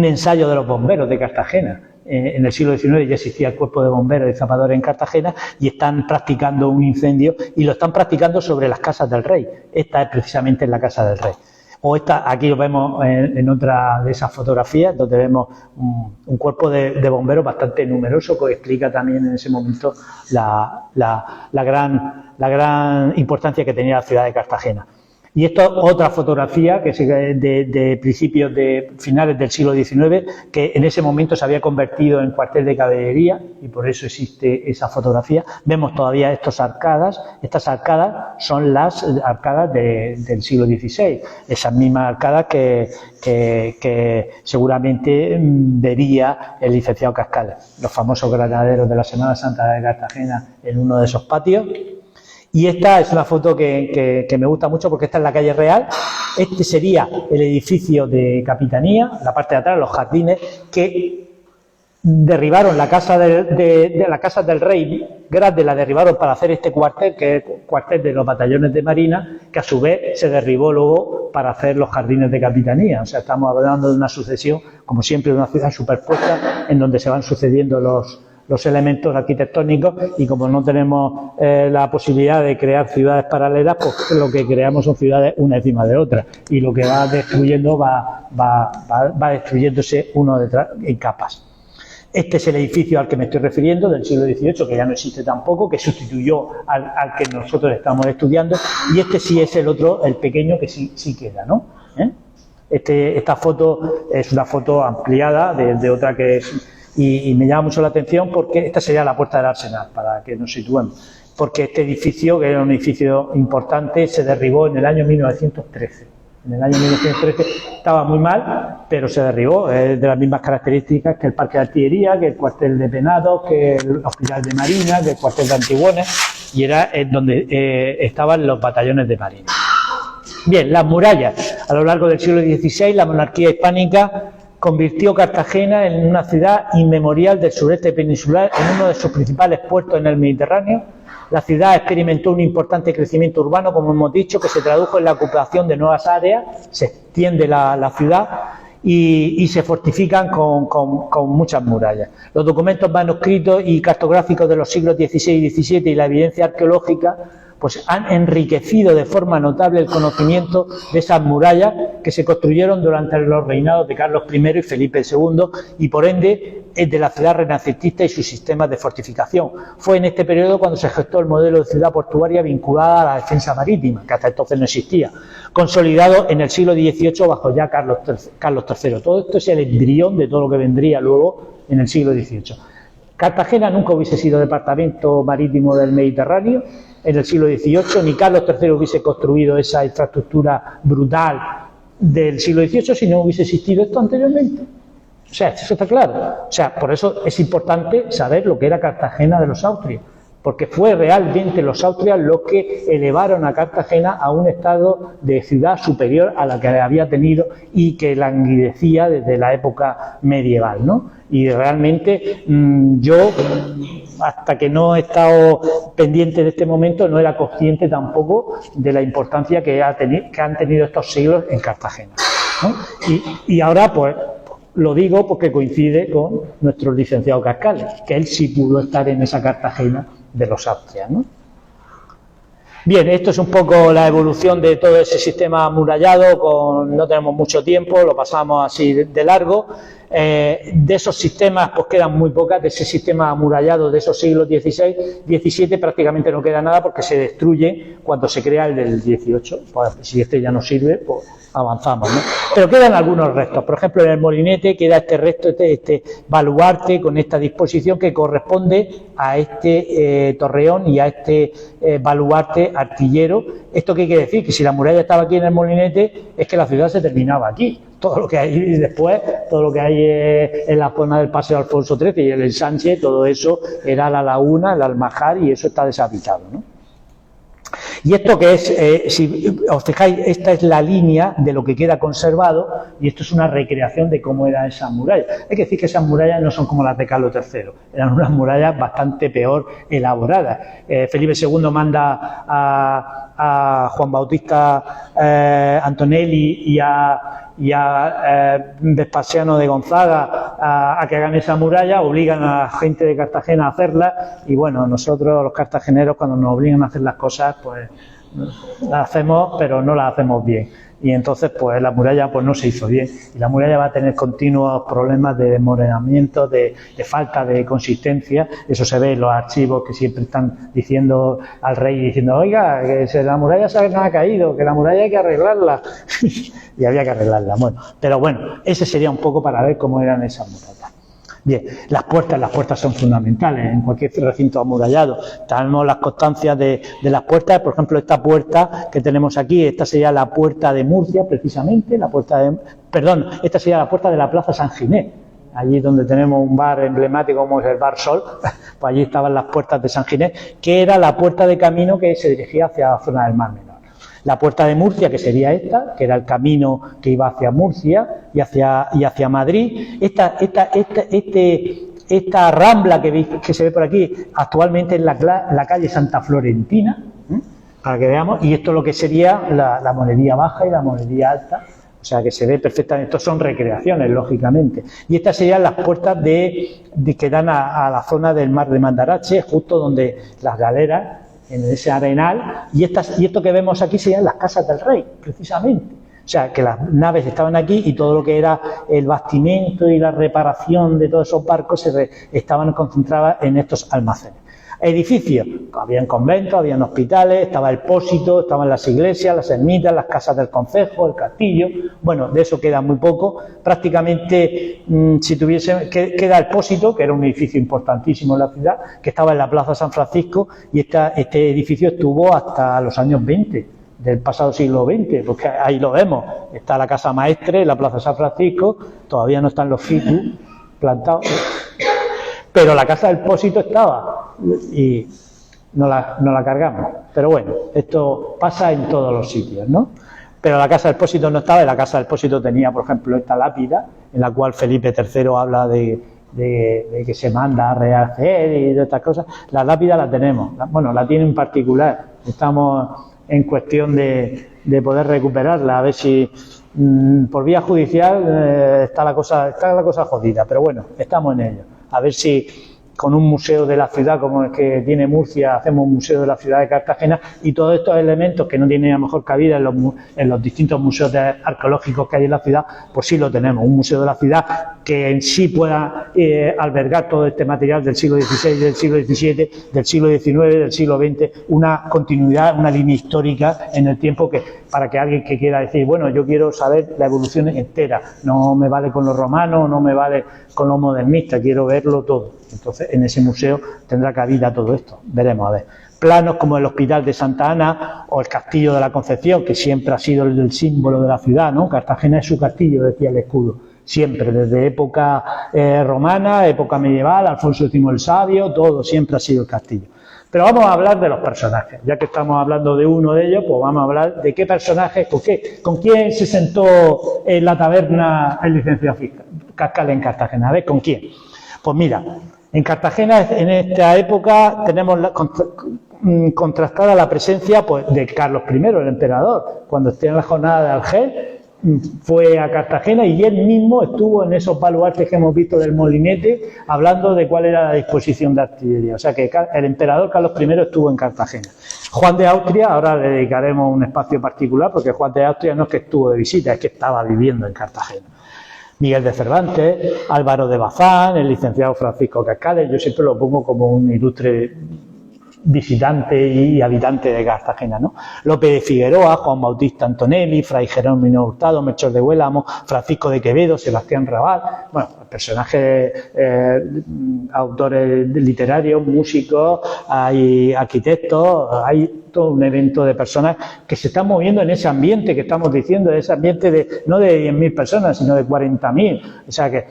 ensayo de los bomberos de Cartagena. En el siglo XIX ya existía el cuerpo de bomberos y zapadores en Cartagena y están practicando un incendio y lo están practicando sobre las casas del rey. Esta es precisamente la casa del rey. O aquí lo vemos en otra de esas fotografías, donde vemos un cuerpo de bomberos bastante numeroso, que explica también en ese momento la gran importancia que tenía la ciudad de Cartagena. Y esto es otra fotografía que es de principios de finales del siglo XIX, que en ese momento se había convertido en cuartel de caballería y por eso existe esa fotografía. Vemos todavía estas arcadas son las arcadas del siglo XVI, esas mismas arcadas que seguramente vería el licenciado Cascales, los famosos granaderos de la Semana Santa de Cartagena en uno de esos patios. Y esta es una foto que me gusta mucho porque esta es la calle Real. Este sería el edificio de Capitanía, la parte de atrás, los jardines, que derribaron la casa la casa del rey Grande, la derribaron para hacer este cuartel, que es el cuartel de los batallones de Marina, que a su vez se derribó luego para hacer los jardines de Capitanía. O sea, estamos hablando de una sucesión, como siempre, de una ciudad superpuesta, en donde se van sucediendo los elementos arquitectónicos y como no tenemos la posibilidad de crear ciudades paralelas, pues lo que creamos son ciudades una encima de otra y lo que va destruyendo va destruyéndose uno detrás en capas. Este es el edificio al que me estoy refiriendo, del siglo XVIII, que ya no existe tampoco, que sustituyó al que nosotros estamos estudiando, y este sí es el otro, el pequeño, que sí queda, ¿no? Esta foto es una foto ampliada de otra que es... Y me llama mucho la atención porque esta sería la puerta del Arsenal, para que nos situemos. Porque este edificio, que era un edificio importante, se derribó en el año 1913. En el año 1913 estaba muy mal, pero se derribó. Es de las mismas características que el Parque de Artillería, que el cuartel de Penados, que el Hospital de Marina, que el cuartel de Antigones, y era donde estaban los batallones de Marina. Bien, las murallas. A lo largo del siglo XVI, la monarquía hispánica convirtió Cartagena en una ciudad inmemorial del sureste peninsular, en uno de sus principales puertos en el Mediterráneo. La ciudad experimentó un importante crecimiento urbano, como hemos dicho, que se tradujo en la ocupación de nuevas áreas, se extiende la ciudad y se fortifican con muchas murallas. Los documentos manuscritos y cartográficos de los siglos XVI y XVII y la evidencia arqueológica pues han enriquecido de forma notable el conocimiento de esas murallas que se construyeron durante los reinados de Carlos I y Felipe II y por ende de la ciudad renacentista y sus sistemas de fortificación. Fue en este periodo cuando se gestó el modelo de ciudad portuaria vinculada a la defensa marítima, que hasta entonces no existía, consolidado en el siglo XVIII bajo ya Carlos III. Todo esto es el embrión de todo lo que vendría luego en el siglo XVIII. Cartagena nunca hubiese sido departamento marítimo del Mediterráneo en el siglo XVIII, ni Carlos III hubiese construido esa infraestructura brutal del siglo XVIII si no hubiese existido esto anteriormente. O sea, eso está claro. O sea, por eso es importante saber lo que era Cartagena de los Austrias, porque fue realmente los austrias los que elevaron a Cartagena a un estado de ciudad superior a la que había tenido y que languidecía desde la época medieval, ¿no? Y realmente yo, hasta que no he estado pendiente de este momento, no era consciente tampoco de la importancia que han tenido estos siglos en Cartagena, ¿no? Y ahora, pues, lo digo porque coincide con nuestro licenciado Cascales, que él sí pudo estar en esa Cartagena de los austrias, ¿no? Bien, esto es un poco la evolución de todo ese sistema amurallado, no tenemos mucho tiempo, lo pasamos así de largo. De esos sistemas pues quedan muy pocas, de ese sistema amurallado de esos siglos XVI, XVII prácticamente no queda nada porque se destruye cuando se crea el del XVIII. Pues, si este ya no sirve, pues avanzamos, ¿no? Pero quedan algunos restos, por ejemplo en el molinete queda este resto, este baluarte con esta disposición que corresponde a este torreón y a este baluarte artillero. ¿Esto qué quiere decir? Que si la muralla estaba aquí en el molinete es que la ciudad se terminaba aquí. Todo lo que hay después, todo lo que hay en la zona del Paseo Alfonso XIII y el ensanche, todo eso era la laguna, el Almajar, y eso está deshabitado, ¿no? Y esto que es, si os fijáis, esta es la línea de lo que queda conservado y esto es una recreación de cómo era esa muralla. Hay que decir que esas murallas no son como las de Carlos III, eran unas murallas bastante peor elaboradas. Felipe II manda a Juan Bautista Antonelli y a Vespasiano de Gonzaga a que hagan esa muralla, obligan a la gente de Cartagena a hacerla y bueno, nosotros los cartageneros cuando nos obligan a hacer las cosas pues las hacemos pero no las hacemos bien y entonces pues la muralla pues no se hizo bien y la muralla va a tener continuos problemas de desmoronamiento, de falta de consistencia. Eso se ve en los archivos que siempre están diciendo al rey, diciendo oiga, que la muralla se ha caído, que la muralla hay que arreglarla y había que arreglarla. Bueno, pero bueno, ese sería un poco para ver cómo eran esas murallas. Bien, las puertas son fundamentales en cualquier recinto amurallado. Tenemos las constancias de las puertas, por ejemplo, esta puerta que tenemos aquí, esta sería la puerta de Murcia, precisamente, esta sería la puerta de la Plaza San Ginés, allí donde tenemos un bar emblemático como es el Bar Sol, pues allí estaban las puertas de San Ginés, que era la puerta de camino que se dirigía hacia la zona del Mar Menor. La puerta de Murcia, que sería esta, que era el camino que iba hacia Murcia y hacia Madrid. Esta rambla que veis, que se ve por aquí, actualmente es la calle Santa Florentina, para que veamos, y esto es lo que sería la monería baja y la monería alta, o sea que se ve perfectamente. Estos son recreaciones, lógicamente. Y estas serían las puertas que dan a la zona del mar de Mandarache, justo donde las galeras, en ese arenal, y esto que vemos aquí serían las casas del rey, precisamente. O sea, que las naves estaban aquí y todo lo que era el bastimento y la reparación de todos esos barcos estaban concentradas en estos almacenes. Edificios, habían conventos, habían hospitales, estaba el pósito, estaban las iglesias, las ermitas, las casas del concejo, el castillo. Bueno, de eso queda muy poco. Prácticamente, queda el pósito, que era un edificio importantísimo en la ciudad, que estaba en la Plaza San Francisco, y este edificio estuvo hasta los años 20 del pasado siglo XX, porque ahí lo vemos. Está la Casa Maestre en la Plaza San Francisco, todavía no están los ficus plantados, pero la Casa del Pósito estaba y no la cargamos. Pero bueno, esto pasa en todos los sitios, ¿no? Pero la Casa del Pósito no estaba, y la Casa del Pósito tenía, por ejemplo, esta lápida, en la cual Felipe III habla de que se manda a rehacer y de estas cosas. La lápida la tenemos, la tiene en particular, estamos en cuestión de poder recuperarla, a ver si por vía judicial está la cosa jodida, pero bueno, estamos en ello. A ver si con un museo de la ciudad como el que tiene Murcia hacemos un museo de la ciudad de Cartagena, y todos estos elementos que no tienen a lo mejor cabida en los distintos museos arqueológicos que hay en la ciudad, pues sí lo tenemos, un museo de la ciudad que en sí pueda albergar todo este material del siglo XVI, del siglo XVII, del siglo XIX, del siglo XX, una continuidad, una línea histórica en el tiempo, que para que alguien que quiera decir, bueno, yo quiero saber la evolución entera, no me vale con los romanos, no me vale con los modernistas, quiero verlo todo. Entonces, en ese museo tendrá cabida todo esto. Veremos, a ver. Planos como el Hospital de Santa Ana o el Castillo de la Concepción, que siempre ha sido el símbolo de la ciudad, ¿no? Cartagena es su castillo, decía el escudo. Siempre, desde época romana, época medieval, Alfonso X el Sabio, todo siempre ha sido el castillo. Pero vamos a hablar de los personajes. Ya que estamos hablando de uno de ellos, pues vamos a hablar de qué personajes, con quién se sentó en la taberna el licenciado Cascales en Cartagena. A ver, ¿con quién? Pues mira, en Cartagena en esta época tenemos contrastada la presencia pues, de Carlos I, el emperador. Cuando esté en la jornada de Alger, fue a Cartagena y él mismo estuvo en esos baluartes que hemos visto del molinete hablando de cuál era la disposición de artillería. O sea que el emperador Carlos I estuvo en Cartagena. Juan de Austria, ahora le dedicaremos un espacio particular porque Juan de Austria no es que estuvo de visita, es que estaba viviendo en Cartagena. Miguel de Cervantes, Álvaro de Bazán, el licenciado Francisco Cascales, yo siempre lo pongo como un ilustre visitante y habitante de Cartagena, ¿no? López de Figueroa, Juan Bautista Antonelli, Fray Jerónimo Hurtado, Melchor de Huélamo, Francisco de Quevedo, Sebastián Raval, bueno, personajes, autores literarios, músicos, hay arquitectos, hay todo un evento de personas que se están moviendo en ese ambiente que estamos diciendo, ese ambiente de no de 10.000 personas, sino de 40.000. O sea que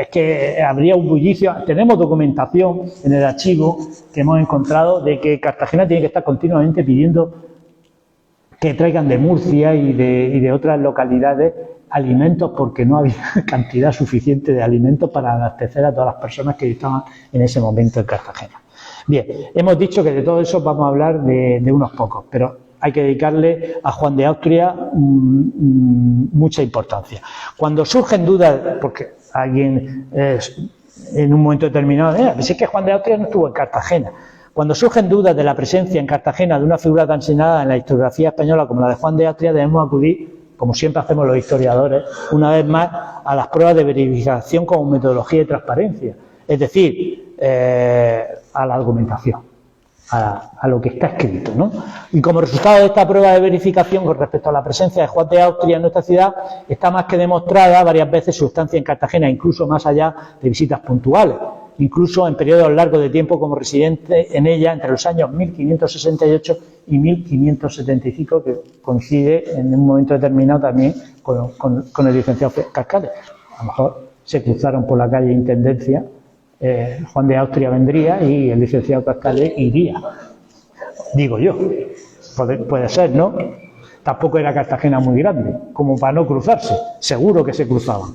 es que habría un bullicio. Tenemos documentación en el archivo que hemos encontrado de que Cartagena tiene que estar continuamente pidiendo que traigan de Murcia y de otras localidades alimentos porque no había cantidad suficiente de alimentos para abastecer a todas las personas que estaban en ese momento en Cartagena. Bien, hemos dicho que de todo eso vamos a hablar de unos pocos, pero hay que dedicarle a Juan de Austria mucha importancia. Cuando surgen dudas, porque alguien en un momento determinado, pues es que Juan de Austria no estuvo en Cartagena. Cuando surgen dudas de la presencia en Cartagena de una figura tan señalada en la historiografía española como la de Juan de Austria, debemos acudir, como siempre hacemos los historiadores, una vez más a las pruebas de verificación como metodología de transparencia. Es decir, a la argumentación, a lo que está escrito, ¿no? Y como resultado de esta prueba de verificación con respecto a la presencia de Juan de Austria en nuestra ciudad, está más que demostrada varias veces su estancia en Cartagena, incluso más allá de visitas puntuales, incluso en periodos largos de tiempo como residente en ella entre los años 1568 y 1575, que coincide en un momento determinado también con el licenciado Cascales. A lo mejor se cruzaron por la calle Intendencia, Juan de Austria vendría y el licenciado Cascales iría, digo yo, puede ser, ¿no? Tampoco era Cartagena muy grande como para no cruzarse, seguro que se cruzaban.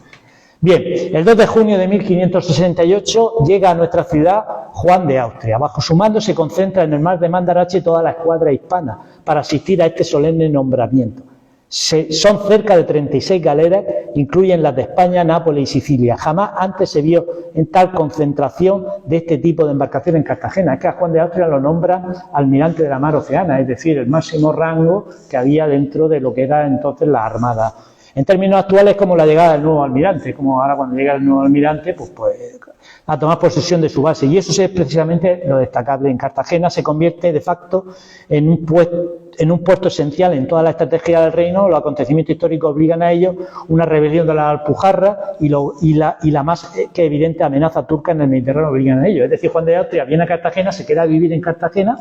Bien, el 2 de junio de 1568 llega a nuestra ciudad Juan de Austria. Bajo su mando se concentra en el mar de Mandarache toda la escuadra hispana para asistir a este solemne nombramiento. Son cerca de 36 galeras, incluyen las de España, Nápoles y Sicilia. Jamás antes se vio en tal concentración de este tipo de embarcaciones en Cartagena. Es que a Juan de Austria lo nombran almirante de la mar Oceana, es decir, el máximo rango que había dentro de lo que era entonces la Armada. En términos actuales, como la llegada del nuevo almirante, como ahora cuando llega el nuevo almirante, pues a tomar posesión de su base. Y eso es precisamente lo destacable. En Cartagena se convierte de facto en un puerto esencial en toda la estrategia del reino. Los acontecimientos históricos obligan a ello, una rebelión de la Alpujarra y la más que evidente amenaza turca en el Mediterráneo obligan a ello. Es decir, Juan de Austria viene a Cartagena, se queda a vivir en Cartagena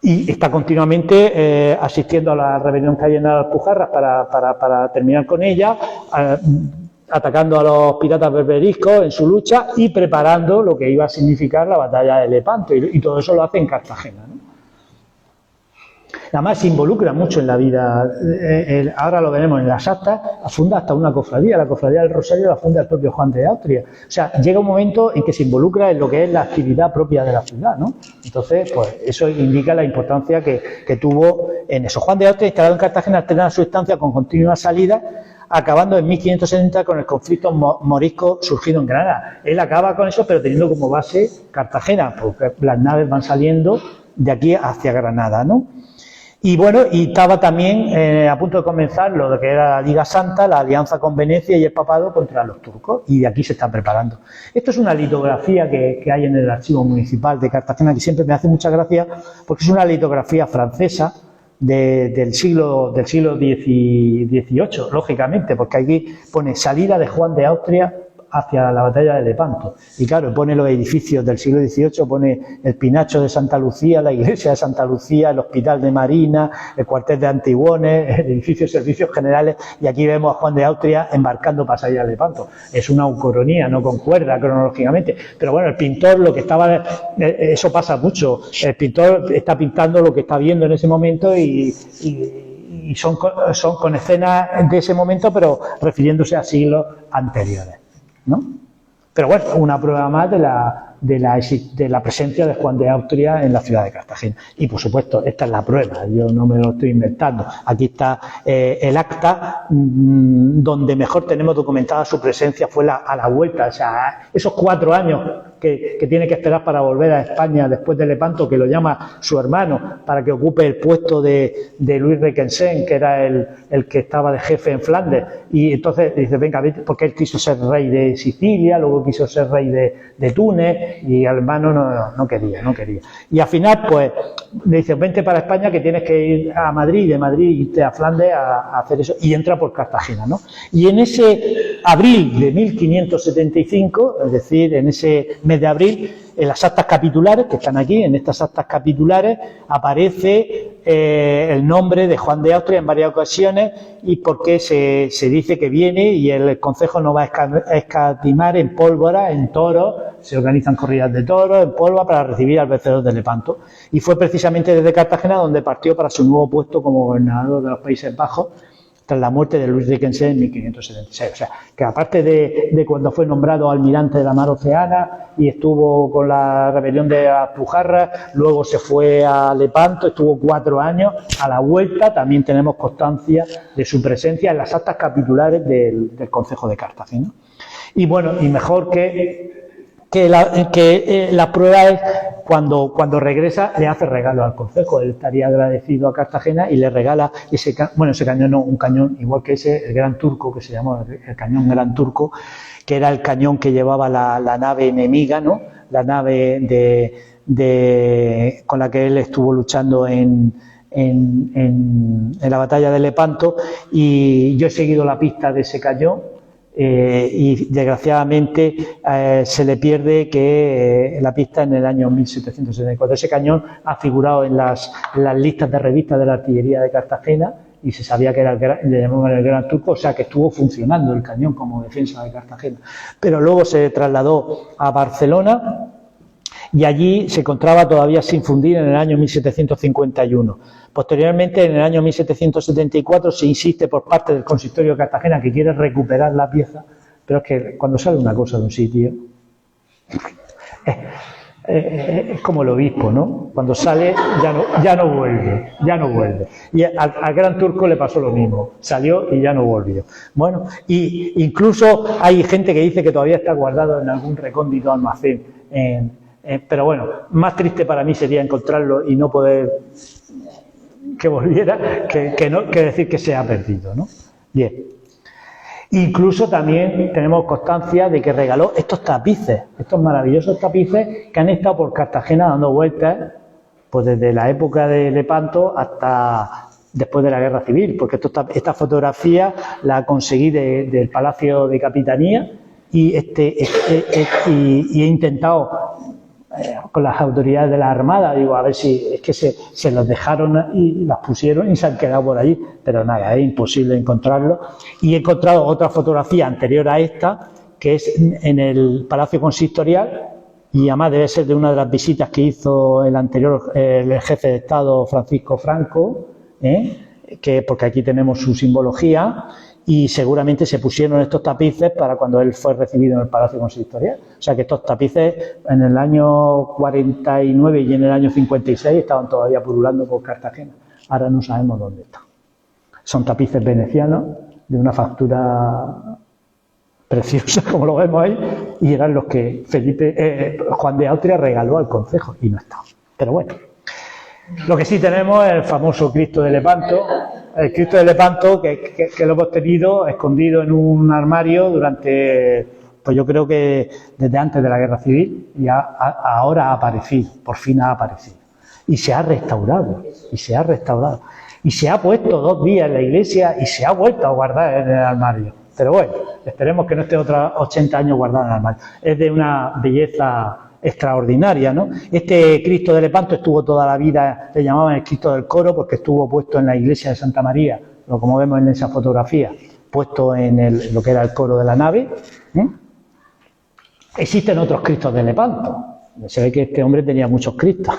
y está continuamente asistiendo a la rebelión que hay en las Alpujarras para terminar con ella, atacando a los piratas berberiscos en su lucha y preparando lo que iba a significar la batalla de Lepanto, y todo eso lo hace en Cartagena, ¿no? Además se involucra mucho en la vida, ahora lo veremos en las actas, funda hasta una cofradía, la cofradía del Rosario la funda el propio Juan de Austria. O sea, llega un momento en que se involucra en lo que es la actividad propia de la ciudad, ¿no? Entonces, pues eso indica la importancia que tuvo en eso. Juan de Austria, instalado en Cartagena, alterna su estancia con continuas salidas, acabando en 1570 con el conflicto morisco surgido en Granada. Él acaba con eso, pero teniendo como base Cartagena, porque las naves van saliendo de aquí hacia Granada, ¿no? Y bueno, y estaba también a punto de comenzar lo que era la Liga Santa, la alianza con Venecia y el papado contra los turcos, y de aquí se está preparando. Esto es una litografía que hay en el archivo municipal de Cartagena, que siempre me hace mucha gracia, porque es una litografía francesa del siglo XVIII, lógicamente, porque aquí pone salida de Juan de Austria hacia la batalla de Lepanto. Y claro, pone los edificios del siglo XVIII, pone el Pinacho de Santa Lucía, la iglesia de Santa Lucía, el Hospital de Marina, el cuartel de Antigones, el edificio de servicios generales, y aquí vemos a Juan de Austria embarcando para salir a Lepanto. Es una ucronía, no concuerda cronológicamente, pero bueno, el pintor lo que estaba, eso pasa mucho, el pintor está pintando lo que está viendo en ese momento y son con escenas de ese momento, pero refiriéndose a siglos anteriores, ¿no? Pero bueno, una prueba más de la presencia de Juan de Austria en la ciudad de Cartagena. Y por supuesto, esta es la prueba, yo no me lo estoy inventando. Aquí está el acta donde mejor tenemos documentada su presencia, fue a la vuelta, o sea, esos 4 años que tiene que esperar para volver a España después de Lepanto, que lo llama su hermano para que ocupe el puesto de Luis Requesens, que era el que estaba de jefe en Flandes, y entonces dice, venga, porque él quiso ser rey de Sicilia, luego quiso ser rey de Túnez, y el hermano no quería. Y al final, pues, le dice, vente para España que tienes que ir a Madrid, de Madrid irte a Flandes a hacer eso, y entra por Cartagena, ¿no? Y en ese abril de 1575, es decir, en ese mes de abril, en las actas capitulares, que están aquí, en estas actas capitulares, aparece el nombre de Juan de Austria en varias ocasiones, y porque se dice que viene y el concejo no va a escatimar en pólvora, en toros, se organizan corridas de toros, en pólvora, para recibir al vencedor de Lepanto. Y fue precisamente desde Cartagena donde partió para su nuevo puesto como gobernador de los Países Bajos, tras la muerte de Luis Requesens en 1576. O sea, que aparte de cuando fue nombrado almirante de la mar Oceana y estuvo con la rebelión de Alpujarras, luego se fue a Lepanto, estuvo 4 años, a la vuelta también tenemos constancia de su presencia en las actas capitulares del concejo de Cartagena. Y bueno, y mejor que la prueba es cuando regresa, le hace regalo al concejo. Él estaría agradecido a Cartagena y le regala ese cañón, no, un cañón igual que ese, el Gran Turco, que se llamó el cañón Gran Turco, que era el cañón que llevaba la nave enemiga, ¿no? La nave con la que él estuvo luchando en la batalla de Lepanto, y yo he seguido la pista de ese cañón. Y desgraciadamente se le pierde la pista en el año 1774. Ese cañón ha figurado en las listas de revistas de la artillería de Cartagena y se sabía que le llamaban el Gran Turco, o sea que estuvo funcionando el cañón como defensa de Cartagena. Pero luego se trasladó a Barcelona y allí se encontraba todavía sin fundir en el año 1751. Posteriormente, en el año 1774, se insiste por parte del Consistorio de Cartagena que quiere recuperar la pieza, pero es que cuando sale una cosa de un sitio, es como el obispo, ¿no? Cuando sale ya no vuelve. Y al Gran Turco le pasó lo mismo, salió y ya no volvió. Bueno, y incluso hay gente que dice que todavía está guardado en algún recóndito almacén, pero bueno, más triste para mí sería encontrarlo y no poder que volviera, que decir que se ha perdido, ¿no? Bien. Incluso también tenemos constancia de que regaló estos tapices, estos maravillosos tapices que han estado por Cartagena dando vueltas, pues desde la época de Lepanto hasta después de la Guerra Civil, porque esta fotografía la conseguí del Palacio de Capitanía y he intentado con las autoridades de la Armada, digo, a ver si es que se los dejaron y las pusieron y se han quedado por allí, pero nada, es imposible encontrarlo. Y he encontrado otra fotografía anterior a esta, que es en el Palacio Consistorial, y además debe ser de una de las visitas que hizo el jefe de Estado Francisco Franco, porque aquí tenemos su simbología, y seguramente se pusieron estos tapices para cuando él fue recibido en el Palacio Consistorial. O sea que estos tapices en el año 49 y en el año 56 estaban todavía pululando por Cartagena. Ahora no sabemos dónde están. Son tapices venecianos de una factura preciosa, como lo vemos ahí, y eran los que Juan de Austria regaló al concejo y no están. Pero bueno. Lo que sí tenemos es el famoso Cristo de Lepanto, el Cristo de Lepanto que lo hemos tenido escondido en un armario durante, pues yo creo que desde antes de la Guerra Civil, y ahora ha aparecido, por fin ha aparecido. Y se ha restaurado, y se ha puesto 2 días en la iglesia y se ha vuelto a guardar en el armario. Pero bueno, esperemos que no esté otros 80 años guardado en el armario. Es de una belleza extraordinaria, ¿no? Este Cristo de Lepanto estuvo toda la vida, le llamaban el Cristo del Coro, porque estuvo puesto en la iglesia de Santa María, como vemos en esa fotografía, puesto en lo que era el coro de la nave. Existen otros Cristos de Lepanto. Se ve que este hombre tenía muchos Cristos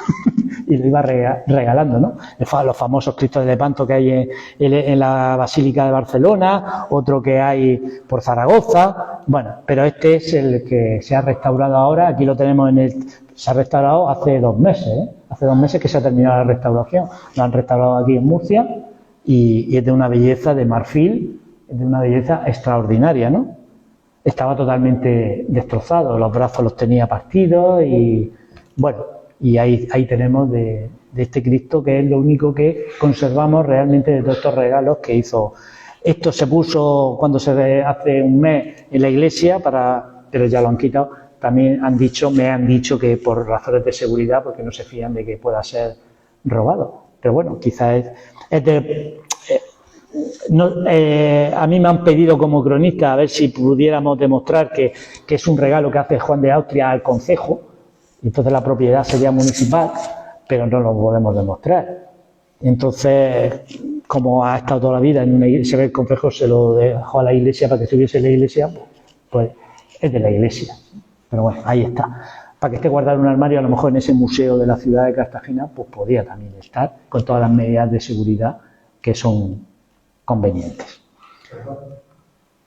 y lo iba regalando, ¿no? Los famosos Cristos de Lepanto que hay en la Basílica de Barcelona, otro que hay por Zaragoza. Bueno, pero este es el que se ha restaurado ahora. Aquí lo tenemos se ha restaurado hace 2 meses, ¿eh? Hace 2 meses que se ha terminado la restauración. Lo han restaurado aquí en Murcia y es de una belleza de marfil, es de una belleza extraordinaria, ¿no? Estaba totalmente destrozado, los brazos los tenía partidos y bueno, y ahí tenemos de este Cristo, que es lo único que conservamos realmente de todos estos regalos que hizo. Esto se puso hace un mes en la iglesia, pero ya lo han quitado. También me han dicho que por razones de seguridad, porque no se fían de que pueda ser robado. Pero bueno, quizás a mí me han pedido como cronista a ver si pudiéramos demostrar que es un regalo que hace Juan de Austria al concejo, entonces la propiedad sería municipal, pero no lo podemos demostrar. Entonces, como ha estado toda la vida en una iglesia, se ve el concejo se lo dejó a la iglesia para que estuviese en la iglesia, pues es de la iglesia. Pero bueno, ahí está. Para que esté guardado en un armario, a lo mejor en ese museo de la ciudad de Cartagena, pues podría también estar, con todas las medidas de seguridad que son convenientes.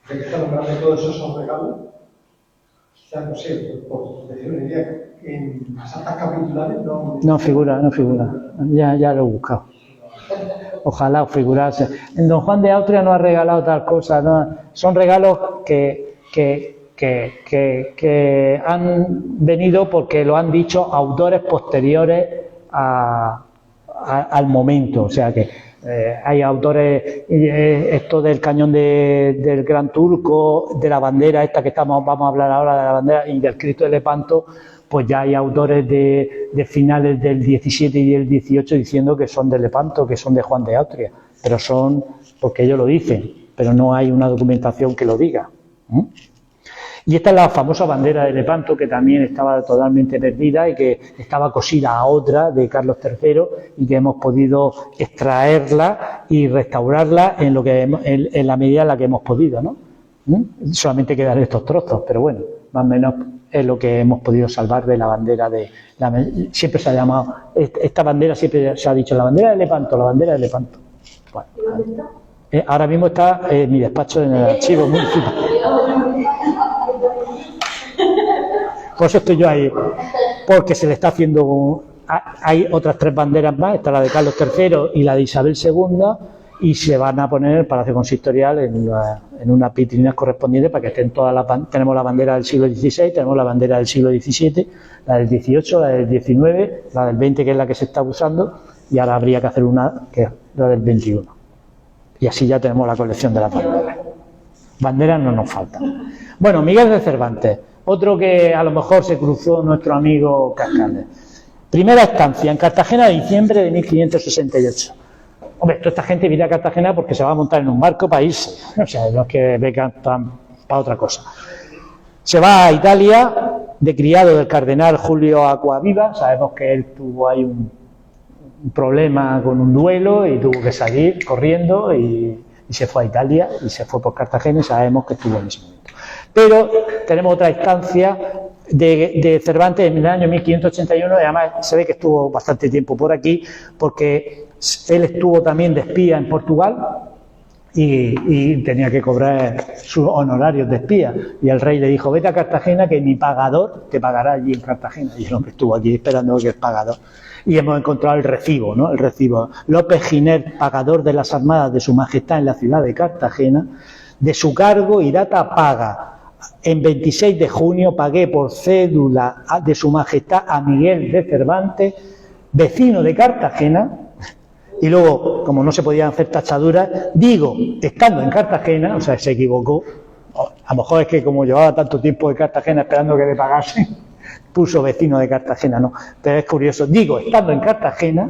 ¿De qué está nombrando todos esos son regalos? O sea, no sé, por decir una idea, en las actas capitulares no figura. Ya lo he buscado. Ojalá figurase. En Don Juan de Austria no ha regalado tal cosa, no. Son regalos que han venido porque lo han dicho autores posteriores al momento, o sea que hay autores, esto del cañón del Gran Turco, de la bandera esta que vamos a hablar ahora de la bandera y del Cristo de Lepanto, pues ya hay autores de finales del 17 y del 18 diciendo que son de Lepanto, que son de Juan de Austria, pero son porque ellos lo dicen, pero no hay una documentación que lo diga. Y esta es la famosa bandera de Lepanto, que también estaba totalmente perdida y que estaba cosida a otra de Carlos III y que hemos podido extraerla y restaurarla en la medida en la que hemos podido, ¿no? Solamente quedan estos trozos, pero bueno, más o menos es lo que hemos podido salvar de la bandera siempre se ha llamado, esta bandera siempre se ha dicho la bandera de Lepanto, la bandera de Lepanto. Bueno, ¿Y dónde está? ahora mismo está en mi despacho en el archivo municipal. Por eso estoy yo ahí, porque se le está haciendo, hay otras 3 banderas más, está la de Carlos III y la de Isabel II, y se van a poner en el Palacio Consistorial en unas vitrinas correspondientes para que estén todas tenemos la bandera del siglo XVI, tenemos la bandera del siglo XVII, la del XVIII, la del XIX, la del XX, que es la que se está usando, y ahora habría que hacer una que es la del XXI. Y así ya tenemos la colección de las banderas. Banderas no nos faltan. Bueno, Miguel de Cervantes, otro que a lo mejor se cruzó nuestro amigo Cascales. Primera estancia en Cartagena, diciembre de 1568. Hombre, toda esta gente viene a Cartagena porque se va a montar en un barco para irse. O sea, los que becan para otra cosa. Se va a Italia, de criado del cardenal Julio Acquaviva. Sabemos que él tuvo ahí un problema con un duelo y tuvo que salir corriendo y se fue a Italia y se fue por Cartagena y sabemos que estuvo en ese momento. Pero tenemos otra instancia de Cervantes en el año 1581 y además se ve que estuvo bastante tiempo por aquí porque él estuvo también de espía en Portugal y tenía que cobrar sus honorarios de espía y el rey le dijo: vete a Cartagena que mi pagador te pagará allí en Cartagena, y el hombre estuvo allí esperando que el pagador, y hemos encontrado el recibo, ¿no? El recibo: López Giner, pagador de las armadas de su majestad en la ciudad de Cartagena, de su cargo y data paga. En 26 de junio pagué por cédula de su majestad a Miguel de Cervantes, vecino de Cartagena. Y luego, como no se podían hacer tachaduras, digo, estando en Cartagena, o sea, se equivocó. A lo mejor es que como llevaba tanto tiempo en Cartagena esperando que le pagasen, puso vecino de Cartagena, no. Pero es curioso, digo, estando en Cartagena,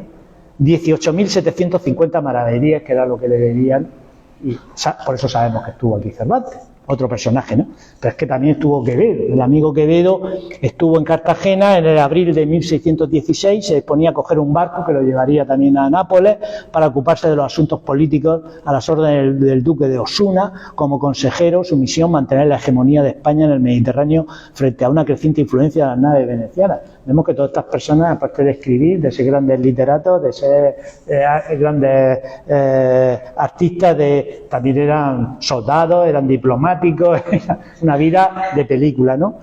18.750 maravedíes, que era lo que le debían, y por eso sabemos que estuvo aquí Cervantes. otro personaje, ¿no? Pero es que también estuvo Quevedo. El amigo Quevedo estuvo en Cartagena en el abril de 1616, se disponía a coger un barco que lo llevaría también a Nápoles para ocuparse de los asuntos políticos a las órdenes del duque de Osuna. Como consejero, su misión mantener la hegemonía de España en el Mediterráneo frente a una creciente influencia de las naves venecianas. Vemos que todas estas personas, aparte de escribir, de ser grandes literatos, de ser grandes artistas, también eran soldados, eran diplomáticos, una vida de película, ¿no?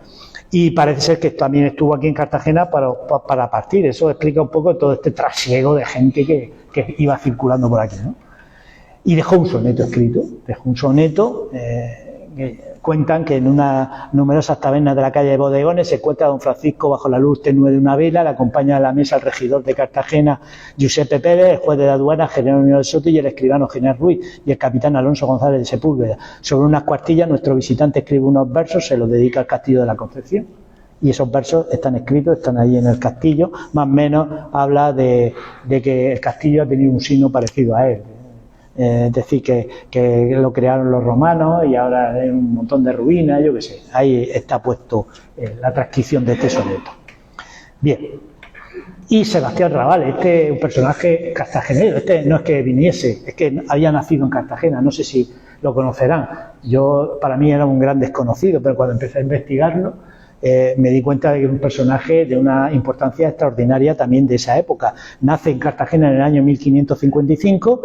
Y parece ser que también estuvo aquí en Cartagena para partir. Eso explica un poco todo este trasiego de gente que iba circulando por aquí, ¿no? Y dejó un soneto escrito, que cuentan que en una numerosas tabernas de la calle de Bodegones se encuentra don Francisco bajo la luz tenue de una vela, le acompaña a la mesa el regidor de Cartagena, Giuseppe Pérez, el juez de la aduana, Jerónimo del Soto, y el escribano General Ruiz, y el capitán Alonso González de Sepúlveda. Sobre unas cuartillas, nuestro visitante escribe unos versos, se los dedica al castillo de la Concepción. Y esos versos están escritos, están ahí en el castillo, más o menos habla de que el castillo ha tenido un signo parecido a él. Es decir, que lo crearon los romanos y ahora hay un montón de ruinas, yo qué sé. Ahí está puesto la transcripción de este soneto. Bien. Y Sebastián Raval, este es un personaje cartagenero, este no es que viniese, es que había nacido en Cartagena, no sé si lo conocerán. Para mí era un gran desconocido, pero cuando empecé a investigarlo, me di cuenta de que era un personaje de una importancia extraordinaria también de esa época. Nace en Cartagena en el año 1555.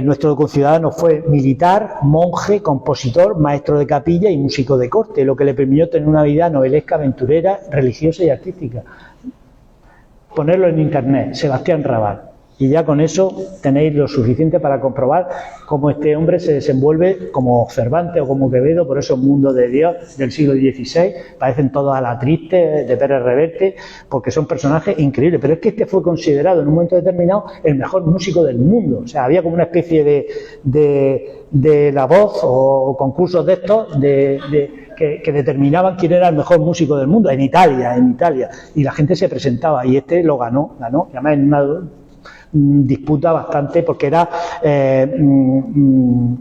Nuestro conciudadano fue militar, monje, compositor, maestro de capilla y músico de corte, lo que le permitió tener una vida novelesca, aventurera, religiosa y artística. Ponerlo en internet, Sebastián Raval, y ya con eso tenéis lo suficiente para comprobar cómo este hombre se desenvuelve como Cervantes o como Quevedo por esos mundos de Dios del siglo XVI. Parecen todos a la triste de Pérez Reverte, porque son personajes increíbles, pero es que este fue considerado en un momento determinado el mejor músico del mundo. O sea, había como una especie de la voz o concursos de estos que determinaban quién era el mejor músico del mundo en Italia, y la gente se presentaba y este lo ganó, y además en una disputa bastante, porque era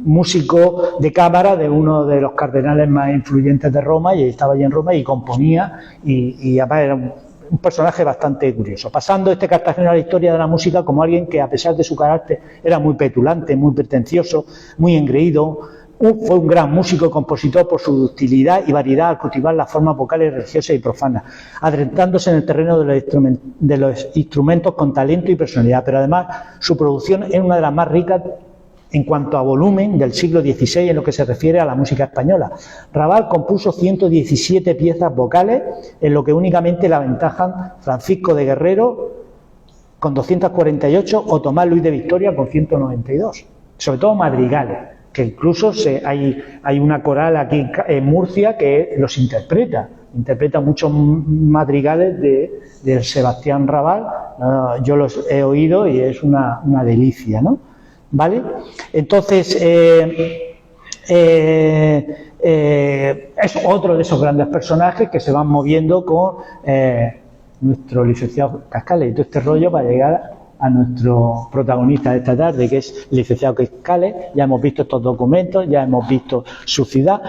músico de cámara de uno de los cardenales más influyentes de Roma, y estaba allí en Roma y componía, y además era un personaje bastante curioso, pasando este Cartagena a la historia de la música como alguien que, a pesar de su carácter, era muy petulante, muy pretencioso, muy engreído. Fue un gran músico y compositor por su ductilidad y variedad al cultivar las formas vocales religiosas y profanas, adentrándose en el terreno de los instrumentos con talento y personalidad, pero además su producción es una de las más ricas en cuanto a volumen del siglo XVI en lo que se refiere a la música española. Raval compuso 117 piezas vocales, en lo que únicamente le aventajan Francisco de Guerrero con 248 o Tomás Luis de Victoria con 192, sobre todo madrigales, que incluso hay una coral aquí en Murcia que los interpreta muchos madrigales de Sebastián Raval. Yo los he oído y es una delicia, ¿no? ¿Vale? Entonces, es otro de esos grandes personajes que se van moviendo con nuestro licenciado Cascales y todo este rollo para llegar a nuestro protagonista de esta tarde, que es el licenciado Cascales. Ya hemos visto estos documentos, ya hemos visto su ciudad,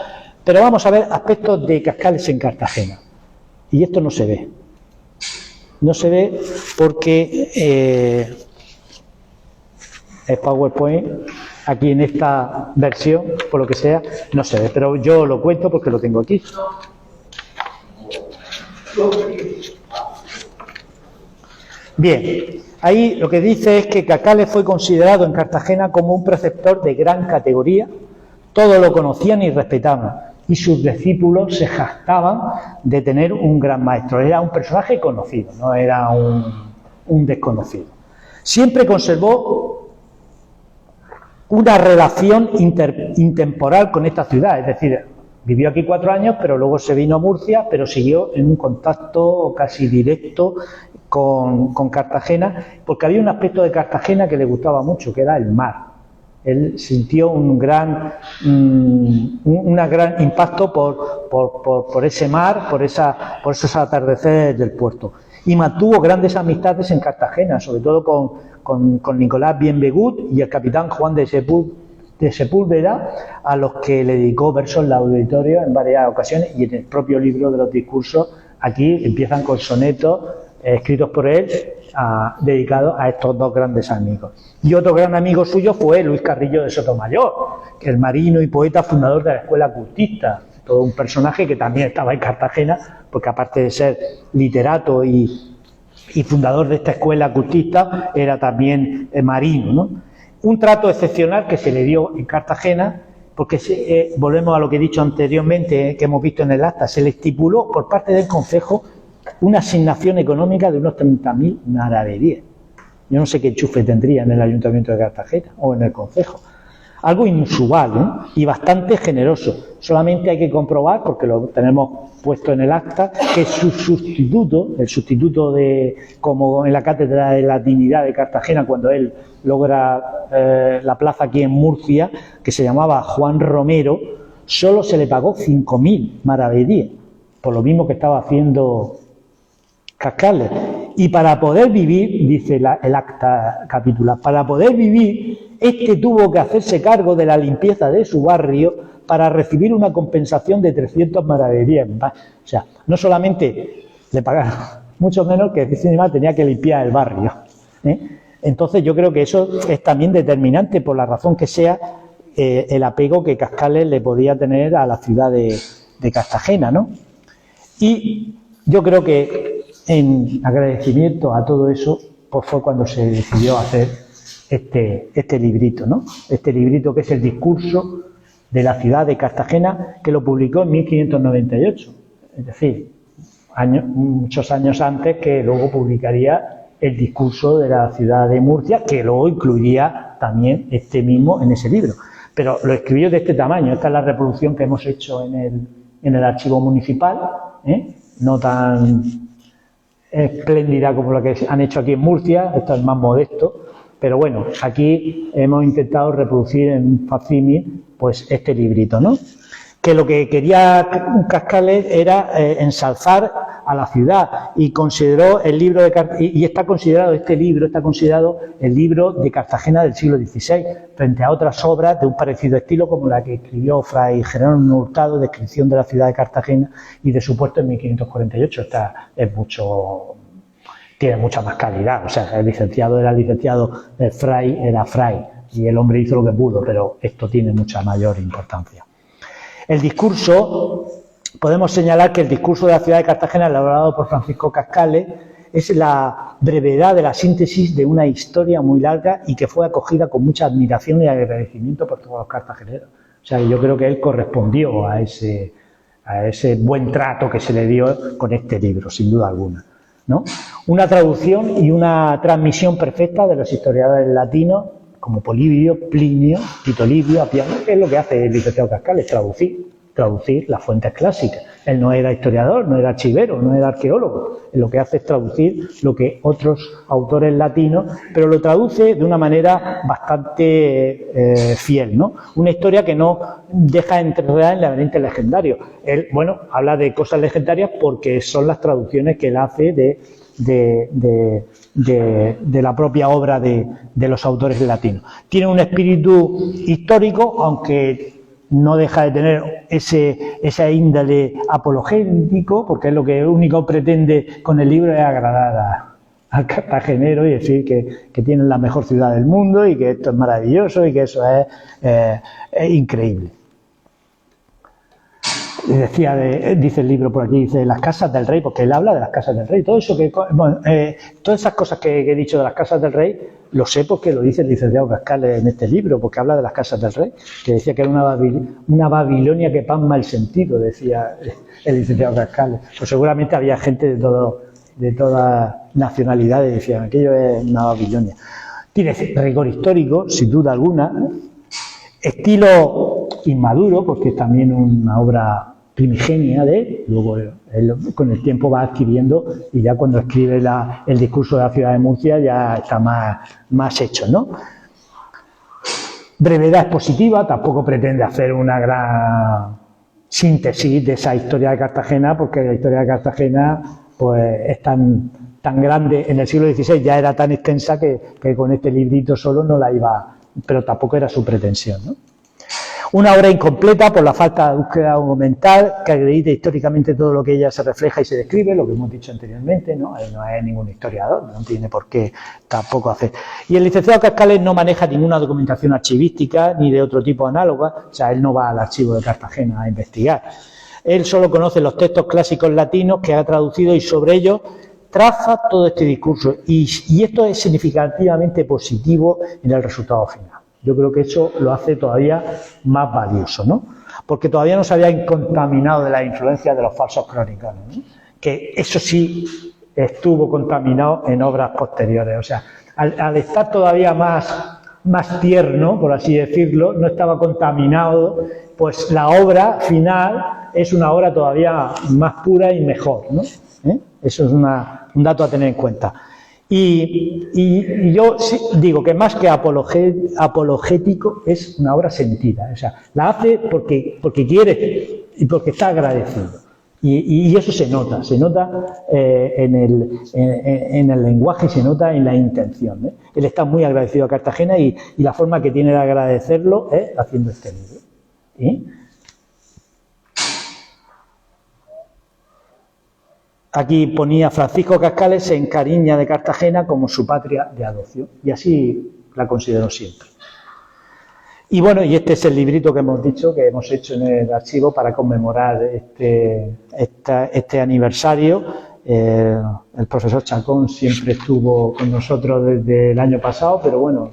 pero vamos a ver aspectos de Cascales en Cartagena. Y esto no se ve. No se ve porque el PowerPoint, aquí en esta versión, por lo que sea, no se ve. Pero yo lo cuento porque lo tengo aquí. Bien. Ahí lo que dice es que Cascales fue considerado en Cartagena como un preceptor de gran categoría, todos lo conocían y respetaban, y sus discípulos se jactaban de tener un gran maestro. Era un personaje conocido, no era un desconocido. Siempre conservó una relación intemporal con esta ciudad, es decir, vivió aquí 4 años, pero luego se vino a Murcia, pero siguió en un contacto casi directo con Cartagena, porque había un aspecto de Cartagena que le gustaba mucho, que era el mar. Él sintió un gran impacto por ese mar, por esos atardeceres del puerto. Y mantuvo grandes amistades en Cartagena, sobre todo con Nicolás Bienvegut y el capitán Juan de de Sepúlveda, a los que le dedicó versos laudatorios en varias ocasiones, y en el propio libro de los discursos aquí empiezan con sonetos escritos por él dedicados a estos dos grandes amigos. Y otro gran amigo suyo fue Luis Carrillo de Sotomayor, que el marino y poeta fundador de la Escuela Cultista, todo un personaje que también estaba en Cartagena, porque aparte de ser literato y fundador de esta escuela cultista, era también marino, ¿no? Un trato excepcional que se le dio en Cartagena, porque volvemos a lo que he dicho anteriormente, que hemos visto en el acta, se le estipuló por parte del Concejo una asignación económica de unos 30.000 maravedíes. Yo no sé qué enchufe tendría en el Ayuntamiento de Cartagena o en el Concejo. Algo inusual, ¿eh? Y bastante generoso. Solamente hay que comprobar, porque lo tenemos puesto en el acta, que su sustituto, el sustituto de, como en la Cátedra de la Dignidad de Cartagena, cuando él logra la plaza aquí en Murcia, que se llamaba Juan Romero, solo se le pagó 5.000 maravedíes, por lo mismo que estaba haciendo Cascales. Y para poder vivir, dice el acta capitular, para poder vivir, este tuvo que hacerse cargo de la limpieza de su barrio para recibir una compensación de 300 maravedíes. O sea, no solamente le pagaron, mucho menos que encima tenía que limpiar el barrio, ¿eh? Entonces yo creo que eso es también determinante, por la razón que sea, el apego que Cascales le podía tener a la ciudad de Cartagena, ¿no? Y yo creo que en agradecimiento a todo eso, pues fue cuando se decidió hacer este librito, ¿no? Este librito que es el discurso de la ciudad de Cartagena, que lo publicó en 1598, es decir, muchos años antes que luego publicaría el discurso de la ciudad de Murcia, que luego incluiría también este mismo en ese libro. Pero lo escribió de este tamaño. Esta es la reproducción que hemos hecho en el archivo municipal, no tan espléndida como la que han hecho aquí en Murcia, esto es más modesto, pero bueno, aquí hemos intentado reproducir en un facsímil pues este librito, ¿no? Que lo que quería Cascales era ensalzar a la ciudad, y consideró el libro y está considerado el libro de Cartagena del siglo XVI, frente a otras obras de un parecido estilo como la que escribió Fray Jerónimo Hurtado, Descripción de la ciudad de Cartagena y de su puerto en 1548. Esta es tiene mucha más calidad, o sea, el licenciado era licenciado, el Fray era Fray, y el hombre hizo lo que pudo, pero esto tiene mucha mayor importancia. El discurso, podemos señalar que el discurso de la ciudad de Cartagena, elaborado por Francisco Cascales, es la brevedad de la síntesis de una historia muy larga y que fue acogida con mucha admiración y agradecimiento por todos los cartageneros. O sea, yo creo que él correspondió a ese buen trato que se le dio con este libro, sin duda alguna, ¿no? Una traducción y una transmisión perfecta de los historiadores latinos, como Polibio, Plinio, Tito Livio, Apiano, que es lo que hace el licenciado Cascales, traducir las fuentes clásicas. Él no era historiador, no era archivero, no era arqueólogo. Él lo que hace es traducir lo que otros autores latinos, pero lo traduce de una manera bastante fiel, ¿no? Una historia que no deja enterrada en laberintos legendarios. Él, bueno, habla de cosas legendarias porque son las traducciones que él hace de la propia obra de los autores latinos. Tiene un espíritu histórico, aunque no deja de tener esa índole apologético, porque es lo que único pretende con el libro, es agradar al cartagenero y decir que tienen la mejor ciudad del mundo y que esto es maravilloso y que eso es increíble. Dice el libro por aquí, dice las casas del rey, porque él habla de las casas del rey. Todas esas cosas que he dicho de las casas del rey, lo sé porque lo dice el licenciado Cascales en este libro, porque habla de las casas del rey, que decía que era una Babilonia que pasma el sentido, decía el licenciado Cascales. Pues seguramente había gente de todas nacionalidades que decían, aquello es una Babilonia. Tiene rigor histórico, sin duda alguna, estilo inmaduro, porque es también una obra primigenia de él, luego él con el tiempo va adquiriendo, y ya cuando escribe el discurso de la ciudad de Murcia ya está más hecho, ¿no? Brevedad expositiva, tampoco pretende hacer una gran síntesis de esa historia de Cartagena, porque la historia de Cartagena pues es tan grande, en el siglo XVI ya era tan extensa que con este librito solo no la iba, pero tampoco era su pretensión, ¿no? Una obra incompleta por la falta de búsqueda documental que acredite históricamente todo lo que ella se refleja y se describe, lo que hemos dicho anteriormente, ¿no? Él no es ningún historiador, no tiene por qué tampoco hacer. Y el licenciado Cascales no maneja ninguna documentación archivística ni de otro tipo análoga, o sea, él no va al archivo de Cartagena a investigar. Él solo conoce los textos clásicos latinos que ha traducido y sobre ellos traza todo este discurso. Y esto es significativamente positivo en el resultado final. Yo creo que eso lo hace todavía más valioso, ¿no? Porque todavía no se había contaminado de la influencia de los falsos cronicones, ¿no? Que eso sí estuvo contaminado en obras posteriores. O sea, al estar todavía más tierno, por así decirlo, no estaba contaminado, pues la obra final es una obra todavía más pura y mejor, ¿no? Eso es un dato a tener en cuenta. Y yo sí digo que más que apologético es una obra sentida, o sea, la hace porque quiere y porque está agradecido. Y eso se nota en el lenguaje, se nota en la intención, ¿eh? Él está muy agradecido a Cartagena y la forma que tiene de agradecerlo es haciendo este libro. ¿Sí? Aquí ponía Francisco Cascales se encariña de Cartagena como su patria de adopción, y así la considero siempre. Y bueno, y este es el librito que hemos dicho, que hemos hecho en el archivo para conmemorar este aniversario. El profesor Chacón siempre estuvo con nosotros desde el año pasado, pero bueno,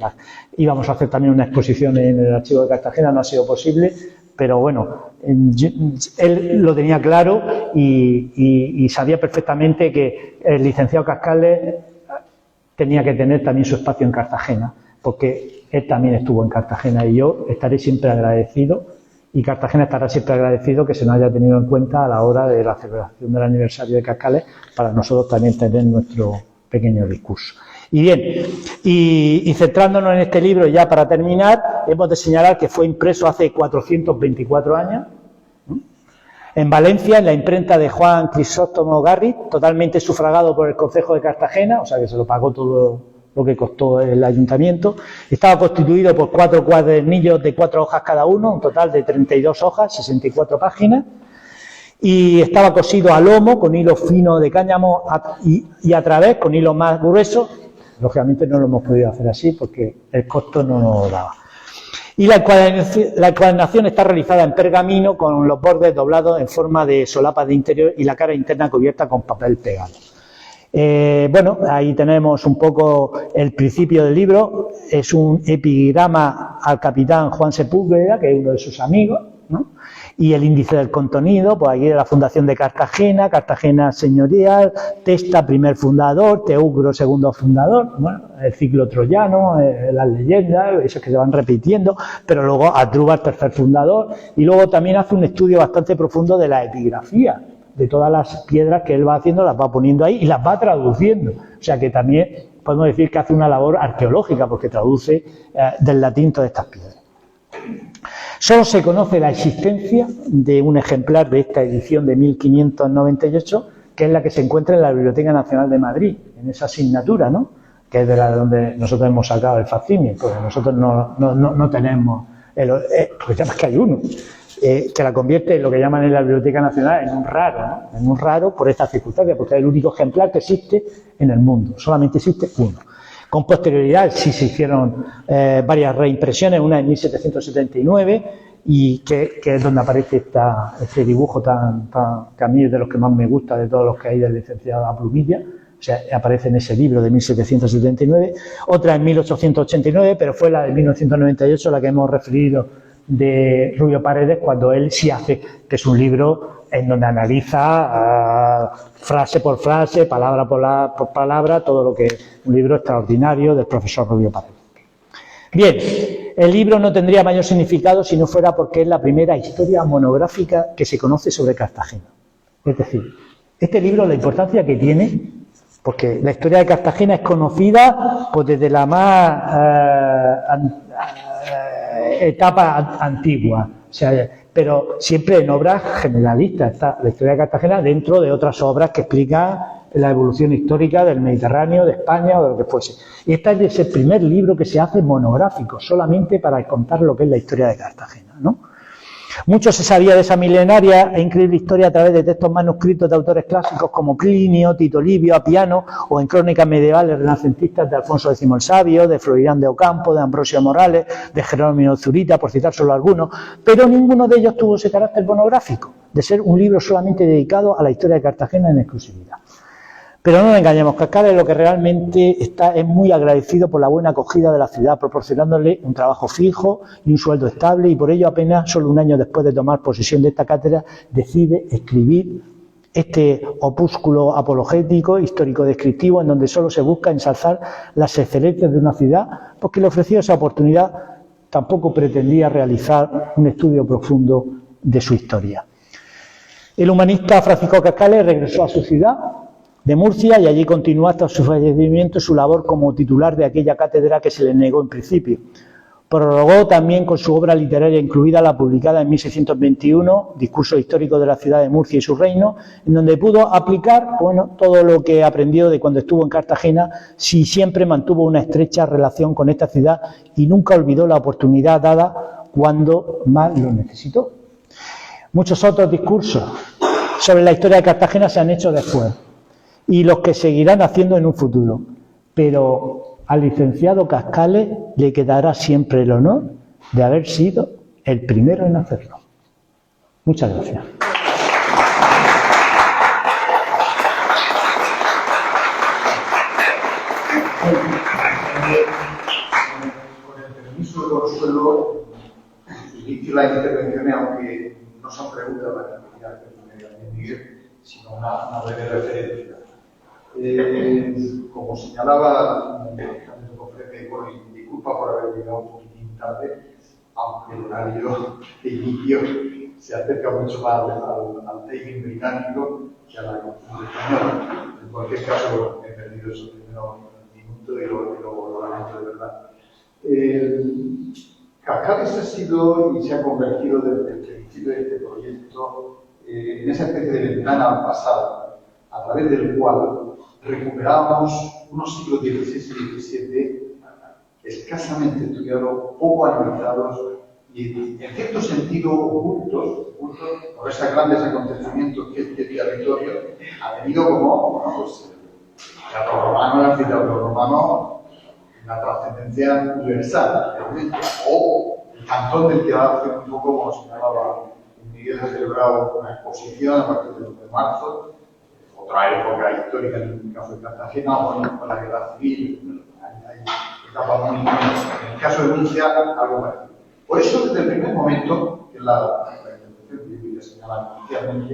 íbamos a hacer también una exposición en el archivo de Cartagena, no ha sido posible. Pero bueno, él lo tenía claro y sabía perfectamente que el licenciado Cascales tenía que tener también su espacio en Cartagena, porque él también estuvo en Cartagena y yo estaré siempre agradecido y Cartagena estará siempre agradecido que se nos haya tenido en cuenta a la hora de la celebración del aniversario de Cascales para nosotros también tener nuestro pequeño discurso. Y bien, y centrándonos en este libro ya para terminar, hemos de señalar que fue impreso hace 424 años, ¿no? En Valencia, en la imprenta de Juan Crisóstomo Garri, totalmente sufragado por el Concejo de Cartagena, o sea que se lo pagó todo lo que costó el ayuntamiento. Estaba constituido por 4 cuadernillos de 4 hojas cada uno, un total de 32 hojas, 64 páginas. Y estaba cosido a lomo con hilo fino de cáñamo y a través con hilo más grueso. Lógicamente no lo hemos podido hacer así porque el costo no nos lo daba. Y la encuadernación está realizada en pergamino con los bordes doblados en forma de solapa de interior y la cara interna cubierta con papel pegado. Bueno, ahí tenemos un poco el principio del libro. Es un epigrama al capitán Juan Sepúlveda, que es uno de sus amigos, ¿no? Y el índice del contenido, pues aquí de la fundación de Cartagena, Cartagena señorial, Testa, primer fundador, Teucro, segundo fundador, bueno, el ciclo troyano, las leyendas, esos que se van repitiendo, pero luego Asdrúbal, tercer fundador, y luego también hace un estudio bastante profundo de la epigrafía, de todas las piedras que él va haciendo, las va poniendo ahí y las va traduciendo, o sea que también podemos decir que hace una labor arqueológica porque traduce del latín todas estas piedras. Solo se conoce la existencia de un ejemplar de esta edición de 1598, que es la que se encuentra en la Biblioteca Nacional de Madrid, en esa asignatura, ¿no? Que es de la donde nosotros hemos sacado el facsimile, porque nosotros no tenemos, porque además que hay uno, que la convierte en lo que llaman en la Biblioteca Nacional en un raro, ¿no? En un raro por esta circunstancia, porque es el único ejemplar que existe en el mundo, solamente existe uno. Con posterioridad sí se hicieron varias reimpresiones, una en 1779, y que es donde aparece este dibujo que a mí es de los que más me gusta de todos los que hay del licenciado a plumilla, o sea, aparece en ese libro de 1779, otra en 1889, pero fue la de 1998 la que hemos referido de Rubio Paredes, cuando él sí hace, que es un libro en donde analiza frase por frase, palabra por palabra, todo lo que un libro extraordinario del profesor Rubio Paredes. Bien, el libro no tendría mayor significado si no fuera porque es la primera historia monográfica que se conoce sobre Cartagena. Es decir, este libro, la importancia que tiene, porque la historia de Cartagena es conocida pues desde la más etapa antigua, o sea, pero siempre en obras generalistas. Está la historia de Cartagena dentro de otras obras que explican en la evolución histórica del Mediterráneo, de España o de lo que fuese. Y este es el primer libro que se hace monográfico, solamente para contar lo que es la historia de Cartagena, ¿no? Mucho se sabía de esa milenaria e increíble historia a través de textos manuscritos de autores clásicos como Plinio, Tito Livio, Apiano, o en crónicas medievales renacentistas de Alfonso X el Sabio, de Florirán de Ocampo, de Ambrosio Morales, de Jerónimo Zurita, por citar solo algunos, pero ninguno de ellos tuvo ese carácter monográfico, de ser un libro solamente dedicado a la historia de Cartagena en exclusividad. Pero no nos engañemos, Cascales lo que realmente está es muy agradecido por la buena acogida de la ciudad, proporcionándole un trabajo fijo y un sueldo estable, y por ello apenas solo un año después de tomar posesión de esta cátedra decide escribir este opúsculo apologético, histórico-descriptivo, en donde solo se busca ensalzar las excelencias de una ciudad, porque le ofreció esa oportunidad, tampoco pretendía realizar un estudio profundo de su historia. El humanista Francisco Cascales regresó a su ciudad de Murcia y allí continuó hasta su fallecimiento su labor como titular de aquella cátedra que se le negó en principio. Prorrogó también con su obra literaria incluida la publicada en 1621, Discurso histórico de la ciudad de Murcia y su reino, en donde pudo aplicar todo lo que aprendió de cuando estuvo en Cartagena, si siempre mantuvo una estrecha relación con esta ciudad y nunca olvidó la oportunidad dada cuando más lo necesitó. Muchos otros discursos sobre la historia de Cartagena se han hecho después, y los que seguirán haciendo en un futuro. Pero al licenciado Cascales le quedará siempre el honor de haber sido el primero en hacerlo. Muchas gracias. Con el permiso de Consuelo, inicio la intervención, aunque no son preguntas las que me Miguel, sino una breve referencia. Como señalaba, me ofrece disculpa por haber llegado un poquitín tarde, aunque el horario de inicio se acerca mucho más al timing británico que a la costumbre española. En cualquier caso, he perdido esos primeros minutos y lo lamento de verdad. Cascales ha sido y se ha convertido desde el principio de este proyecto en esa especie de ventana al pasado, a través del cual recuperábamos unos siglos XVI y XVII escasamente estudiados, poco analizados y en cierto sentido ocultos por esos grandes acontecimientos que este territorio ha tenido como, bueno, pues el teatro romano, el anfiteatro romano, una trascendencia universal, realmente, o el cantón del que hace un poco, como señalaba Miguel, ha celebrado una exposición a partir del 2 de marzo, otra época histórica en el caso de Cartagena, o con la guerra civil, hay etapas muy diferentes. En el caso de Murcia, algo parecido. Por eso, desde el primer momento, que la intervención que voy a señalar inicialmente,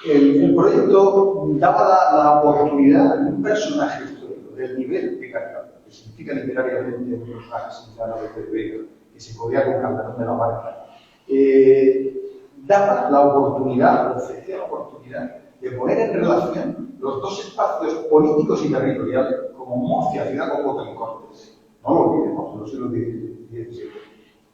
el proyecto daba la oportunidad de un personaje histórico del nivel de Cartagena, que significa literariamente un personaje similar a López Vega, que se podía con Calderón de la Barca, daba la oportunidad, ofrecía la oportunidad de poner en relación los dos espacios políticos y territoriales, como Murcia, ciudad con Cortes, no lo olvidemos, en los siglos XVII,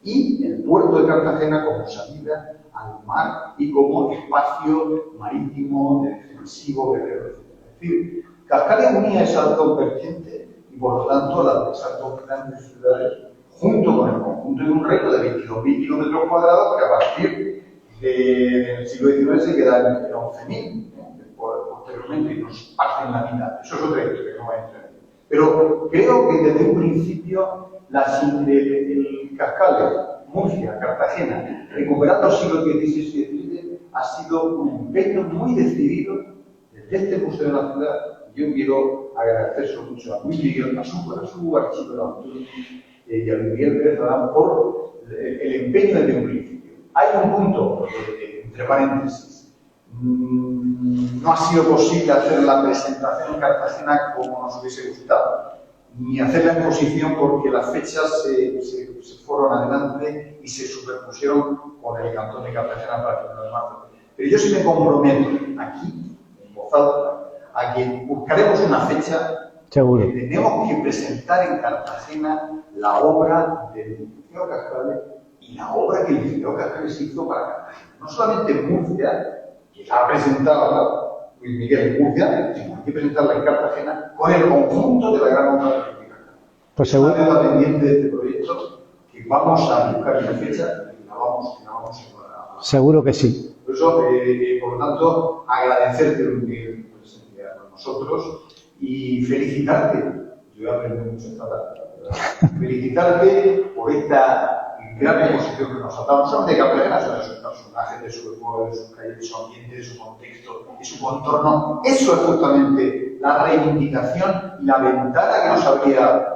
y el puerto de Cartagena como salida al mar y como espacio marítimo, defensivo, guerrero, etc. Es decir, Cascales unía esas dos vertientes y por lo tanto las de esas dos grandes ciudades, junto con el conjunto de un reino de 22.000 kilómetros cuadrados que a partir del siglo XIX se queda en 11.000, posteriormente, y nos parten la mitad. Eso es otra historia que no va a entrar. Pero creo que desde un principio el Cascales, Murcia, Cartagena, recuperando los siglos XVI y XVII, ha sido un empeño muy decidido desde este museo de la ciudad. Yo quiero agradecer mucho a Luis Miguel, a su archivo y a Miguel Pérez Adán por el empeño desde un principio. Hay un punto, entre paréntesis, no ha sido posible hacer la presentación en Cartagena como nos hubiese gustado, ni hacer la exposición porque las fechas se fueron adelante y se superpusieron con el cantón de Cartagena para el 1 de marzo. Pero yo sí me comprometo aquí, en voz alta, a que buscaremos una fecha. Seguro. Tenemos que presentar en Cartagena la obra del licenciado Cascales y la obra que el licenciado Cascales hizo para Cartagena. No solamente en Murcia, que la ha presentado Luis Miguel de Murcia, sino hay que presentarla en Cartagena con el conjunto de la gran obra republicana. Pues seguro. Es una deuda pendiente de este proyecto que vamos a buscar una fecha y la vamos a... Seguro que sí. Por eso, por lo tanto, agradecerte lo que presente con nosotros y felicitarte. Yo he aprendido mucho esta tarde. Felicitarte por esta gran exposición que nos ha dado, no solamente de Cartagena, sino de sus personajes, de su pueblo, de su calle, de su ambiente, de su contexto, de su contorno. Eso es justamente la reivindicación y la ventana que nos habría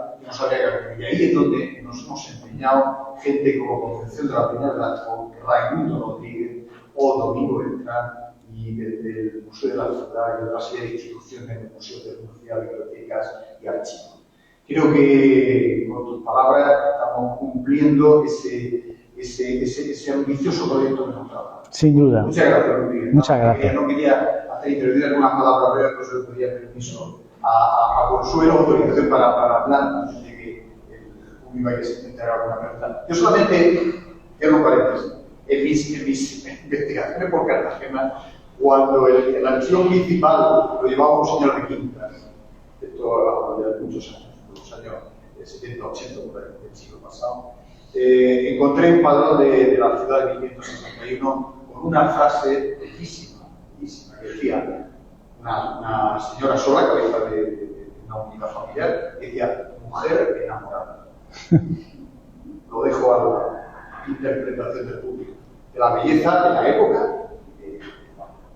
y ahí es donde nos hemos empeñado gente como Concepción de la Peña, o Raimundo Rodríguez, o Domingo Beltrán, y desde el Museo de la Ciudad y otra serie de instituciones, el Museo de Murcia, bibliotecas y archivos. Creo que con tus palabras estamos cumpliendo ese ambicioso proyecto que nos trabaja. Sin duda. Muchas gracias, Rodríguez. Muchas gracias. No quería hacer intervenir algunas palabras breves, por eso le pedía permiso a Consuelo, autorización para hablar, antes de que el público vaya a intentar alguna pregunta. Yo solamente, cierro un paréntesis, en mis investigaciones por Cartagena, cuando el archivo principal lo llevaba un señor de Quintas, esto de muchos años, de los años 70, 80, por ahí, del siglo pasado, encontré un padrón de la ciudad de 1561 con una frase bellísima, que decía, una señora sola, cabeza de una unidad familiar, que decía, mujer enamorada. Lo dejo a la interpretación del público. De la belleza de la época.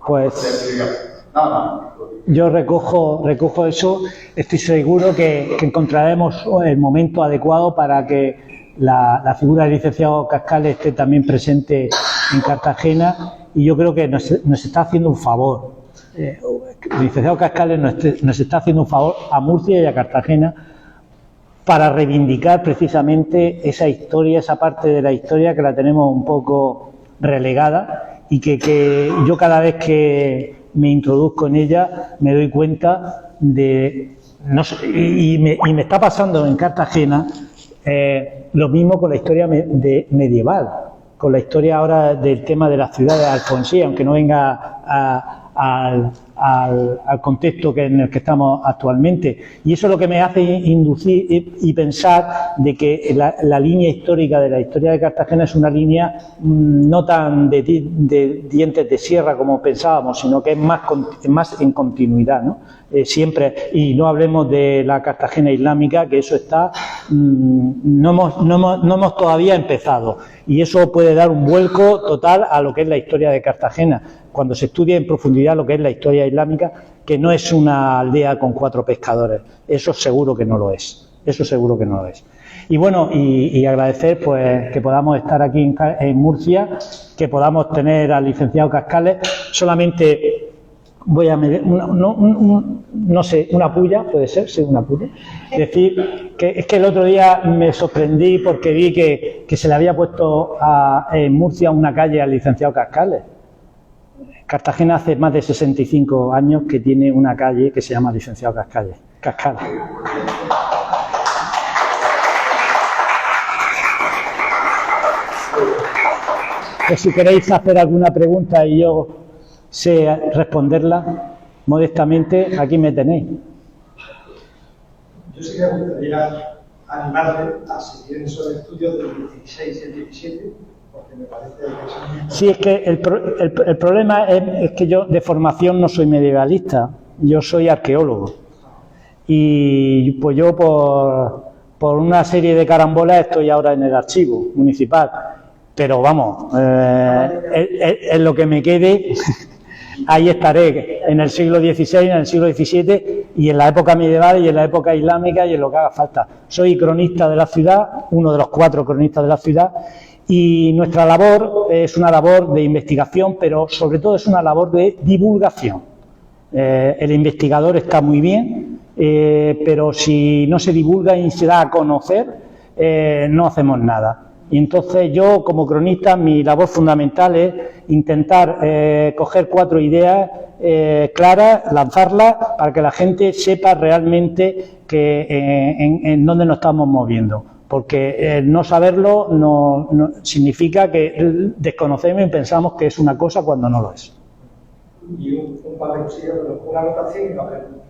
Pues nada. Yo recojo eso. Estoy seguro que encontraremos el momento adecuado para que la figura del licenciado Cascales esté también presente en Cartagena, y yo creo que nos está haciendo un favor. El licenciado Cascales nos está haciendo un favor a Murcia y a Cartagena para reivindicar precisamente esa historia, esa parte de la historia que la tenemos un poco relegada, y que yo cada vez que me introduzco en ella me doy cuenta de... y me está pasando en Cartagena lo mismo con la historia medieval, con la historia ahora del tema de la ciudad de Alfonsí, aunque no venga al contexto en el que estamos actualmente. Y eso es lo que me hace inducir y pensar de que la línea histórica de la historia de Cartagena es una línea no tan de dientes de sierra como pensábamos, sino que es más en continuidad, ¿no? Siempre, y no hablemos de la Cartagena islámica, que eso está, no hemos todavía empezado, y eso puede dar un vuelco total a lo que es la historia de Cartagena, cuando se estudia en profundidad lo que es la historia islámica, que no es una aldea con 4 pescadores, eso seguro que no lo es, Y bueno, y agradecer pues que podamos estar aquí en Murcia, que podamos tener al licenciado Cascales. Solamente voy a medir, no sé, una puya, puede ser, sí, una puya. Decir que es que el otro día me sorprendí porque vi que se le había puesto en Murcia una calle al licenciado Cascales. Cartagena hace más de 65 años que tiene una calle que se llama licenciado Cascales. Pues si queréis hacer alguna pregunta y yo sé responderla modestamente, aquí me tenéis. Yo sí que me gustaría animarle a seguir en esos estudios del 16 y el 17, porque me parece que son... Sí, es que el problema es que yo de formación no soy medievalista, yo soy arqueólogo. Y pues yo por una serie de carambolas estoy ahora en el archivo municipal. Pero vamos, en lo que me quede, ahí estaré, en el siglo XVI, en el siglo XVII, y en la época medieval, y en la época islámica, y en lo que haga falta. Soy cronista de la ciudad, uno de los 4 cronistas de la ciudad, y nuestra labor es una labor de investigación, pero sobre todo es una labor de divulgación. El investigador está muy bien, pero si no se divulga y se da a conocer, no hacemos nada. Y entonces yo, como cronista, mi labor fundamental es intentar coger 4 ideas claras, lanzarlas, para que la gente sepa realmente en dónde nos estamos moviendo. Porque no saberlo no significa que desconocemos y pensamos que es una cosa cuando no lo es. y un par de cosillas, una anotación y una pregunta.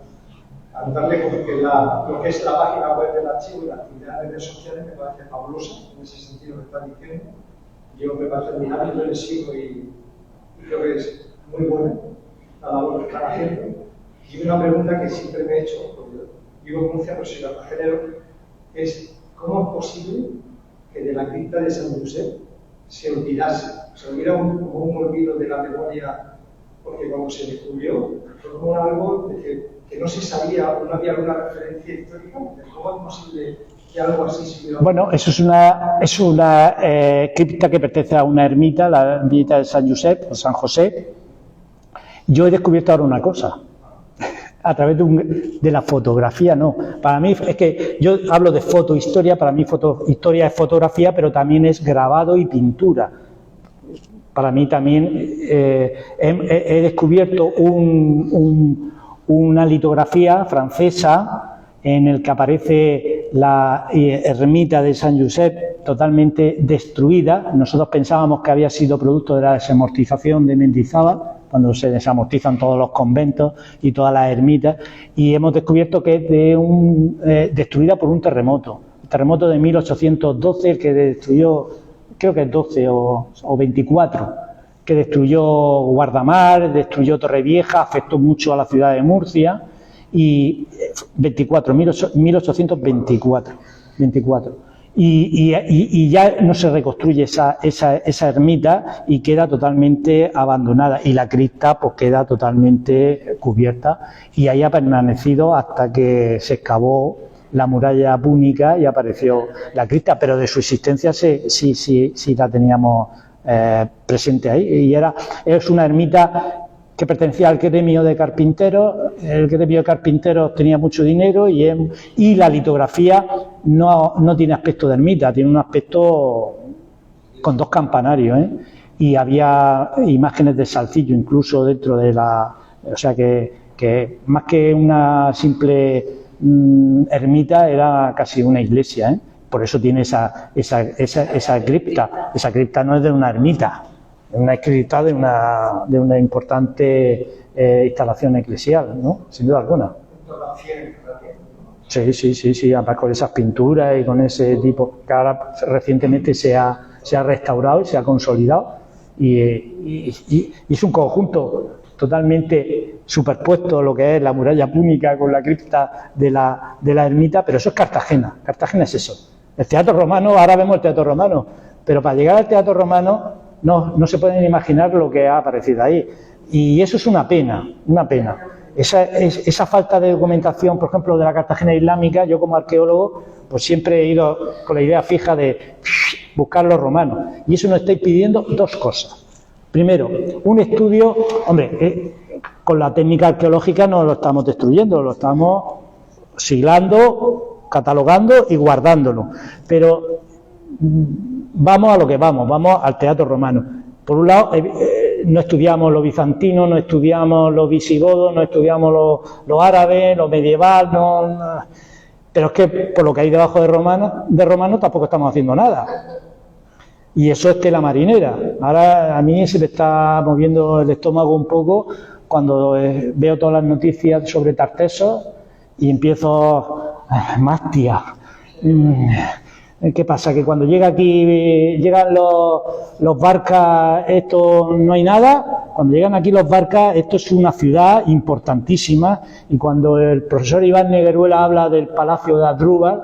Anotarle porque lo que es la página web del archivo y la actividad de redes sociales me parece fabulosa, en ese sentido que está diciendo. Yo me parece admirable, yo le sigo y creo que es muy buena la labor que están haciendo. Y una pregunta que siempre me he hecho, porque vivo en Murcia, pero soy cartagenero, es ¿cómo es posible que de la cripta de San Josep se olvidase? O sea, hubiera como un olvido de la memoria, porque cuando se descubrió, fue como algo que no se sabía, no había alguna referencia histórica. ¿Cómo es posible que algo así se hubiera? Bueno, eso es una cripta que pertenece a una ermita, la ermita de San Josep, o San José. Yo he descubierto ahora una cosa. A través de la fotografía, no. Para mí, es que yo hablo de fotohistoria, para mí fotohistoria es fotografía, pero también es grabado y pintura. Para mí también he descubierto una litografía francesa en el que aparece la ermita de San Josep totalmente destruida. Nosotros pensábamos que había sido producto de la desamortización de Mendizábal, cuando se desamortizan todos los conventos y todas las ermitas, y hemos descubierto que es destruida por un terremoto. El terremoto de 1812, el que destruyó, creo que es 12 o 24, que destruyó Guardamar, destruyó Torrevieja, afectó mucho a la ciudad de Murcia, y 1824. Y ya no se reconstruye esa ermita y queda totalmente abandonada, y la cripta pues queda totalmente cubierta, y ahí ha permanecido hasta que se excavó la muralla púnica y apareció la cripta, pero de su existencia sí la teníamos presente ahí, y es una ermita que pertenecía al gremio de carpinteros. El gremio de carpinteros tenía mucho dinero y la litografía no tiene aspecto de ermita, tiene un aspecto con dos campanarios, y había imágenes de Salcillo incluso dentro de la... O sea que más que una simple ermita era casi una iglesia, Por eso tiene esa cripta. Esa cripta no es de una ermita, es una cripta de una importante instalación eclesial, ¿no? Sin duda alguna. Sí, además con esas pinturas y con ese tipo, que ahora recientemente se ha restaurado y se ha consolidado, y es un conjunto totalmente superpuesto, lo que es la muralla púnica con la cripta de la ermita, pero eso es Cartagena. Cartagena es eso. El teatro romano, ahora vemos el teatro romano, pero para llegar al teatro romano no se pueden imaginar lo que ha aparecido ahí. Y eso es una pena. Esa falta de documentación, por ejemplo, de la Cartagena islámica, yo como arqueólogo, pues siempre he ido con la idea fija de buscar los romanos. Y eso nos está impidiendo dos cosas. Primero, un estudio, con la técnica arqueológica no lo estamos destruyendo, lo estamos siglando, catalogando y guardándolo. Pero vamos a lo que vamos al teatro romano. Por un lado, no estudiamos lo bizantino, no estudiamos los visigodos, no estudiamos los árabes, lo medieval, pero es que por lo que hay debajo de romano tampoco estamos haciendo nada. Y eso es tela marinera. Ahora a mí se me está moviendo el estómago un poco cuando veo todas las noticias sobre Tartesos y empiezo... Mastia. ¿Qué pasa? Que cuando llegan los barcas, esto no hay nada. Cuando llegan aquí los barcas, esto es una ciudad importantísima. Y cuando el profesor Iván Negueruela habla del Palacio de Asdrúbal,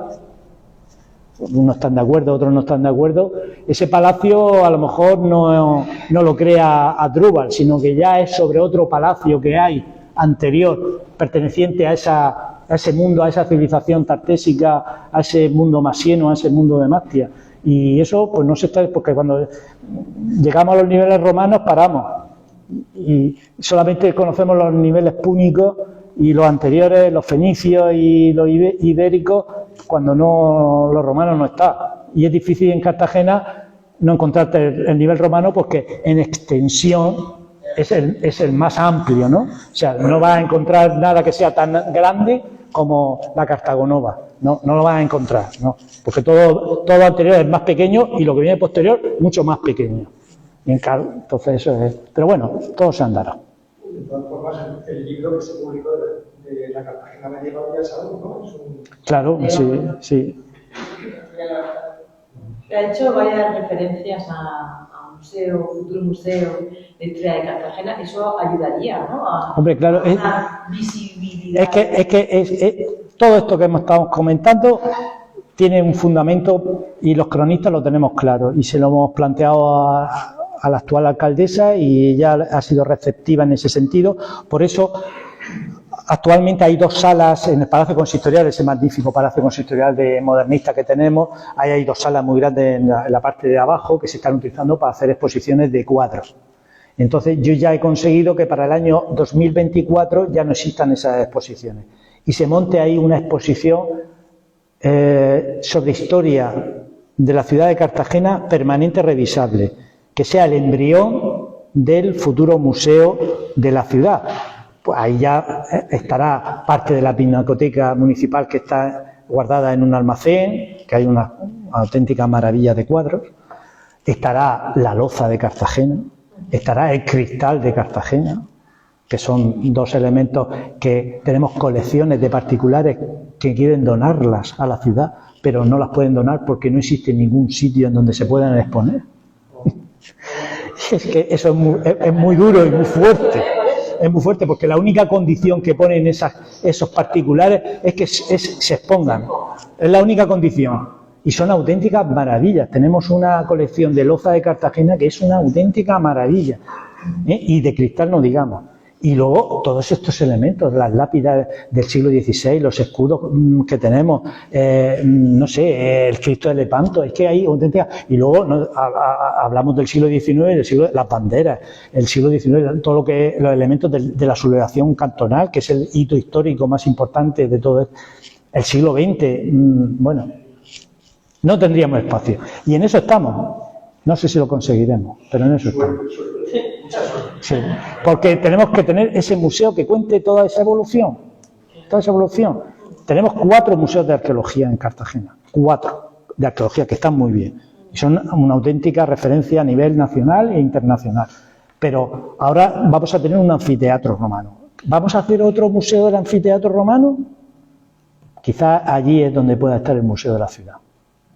unos están de acuerdo, otros no están de acuerdo, ese palacio a lo mejor no lo crea Asdrúbal, sino que ya es sobre otro palacio que hay anterior, perteneciente a ese mundo, a esa civilización tartésica, a ese mundo masieno, a ese mundo de Mastia. Y eso pues no se está, porque cuando llegamos a los niveles romanos paramos y solamente conocemos los niveles púnicos y los anteriores, los fenicios y los ibéricos, cuando los romanos no están. Y es difícil en Cartagena no encontrarte el nivel romano, porque en extensión es el más amplio, ¿no? O sea, no vas a encontrar nada que sea tan grande como la Cartagonova, no lo vas a encontrar, ¿no? Porque todo lo anterior es más pequeño y lo que viene posterior mucho más pequeño. Entonces eso es. Pero bueno, todo se andará. De todas formas, el libro que se publicó de la Cartagena medieval ya es algo, ¿no? Es un... Claro, sí, sí. Ha hecho varias referencias a museo, futuro museo de historia de Cartagena. Eso ayudaría, ¿no? Hombre, claro, a visibilidad. es que todo esto que estado comentando tiene un fundamento y los cronistas lo tenemos claro y se lo hemos planteado a la actual alcaldesa y ella ha sido receptiva en ese sentido. Por eso, actualmente hay 2 salas en el Palacio Consistorial, ese magnífico Palacio Consistorial de modernista que tenemos. Ahí hay 2 salas muy grandes en la parte de abajo que se están utilizando para hacer exposiciones de cuadros. Entonces, yo ya he conseguido que para el año 2024 ya no existan esas exposiciones y se monte ahí una exposición sobre historia de la ciudad de Cartagena permanente revisable, que sea el embrión del futuro museo de la ciudad. Pues ahí ya estará parte de la pinacoteca municipal que está guardada en un almacén, que hay una auténtica maravilla de cuadros, estará la loza de Cartagena, estará el cristal de Cartagena, que son 2 elementos que tenemos colecciones de particulares que quieren donarlas a la ciudad, pero no las pueden donar porque no existe ningún sitio en donde se puedan exponer. Es que eso es muy duro y muy fuerte. Es muy fuerte porque la única condición que ponen esos particulares es que se expongan. Es la única condición. Y son auténticas maravillas. Tenemos una colección de loza de Cartagena que es una auténtica maravilla. Y de cristal no digamos. Y luego todos estos elementos, las lápidas del siglo XVI, los escudos que tenemos, no sé, el Cristo de Lepanto, es que hay auténtica. Y luego hablamos del siglo XIX, las banderas, el siglo XIX, todo lo que los elementos de la sublevación cantonal, que es el hito histórico más importante de todo el siglo XX. Bueno, no tendríamos espacio. Y en eso estamos. No sé si lo conseguiremos, pero en eso estamos. Sí, porque tenemos que tener ese museo que cuente toda esa evolución. Toda esa evolución. Tenemos 4 museos de arqueología en Cartagena. 4 de arqueología que están muy bien. Y son una auténtica referencia a nivel nacional e internacional. Pero ahora vamos a tener un anfiteatro romano. ¿Vamos a hacer otro museo del anfiteatro romano? Quizás allí es donde pueda estar el museo de la ciudad.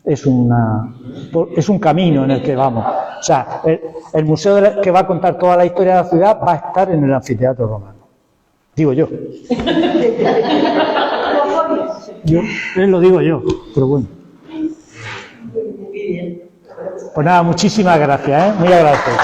Es un camino en el que vamos. O sea, el museo que va a contar toda la historia de la ciudad va a estar en el anfiteatro romano. Digo yo. Lo digo yo, pero bueno. Pues nada, muchísimas gracias, muy agradecido.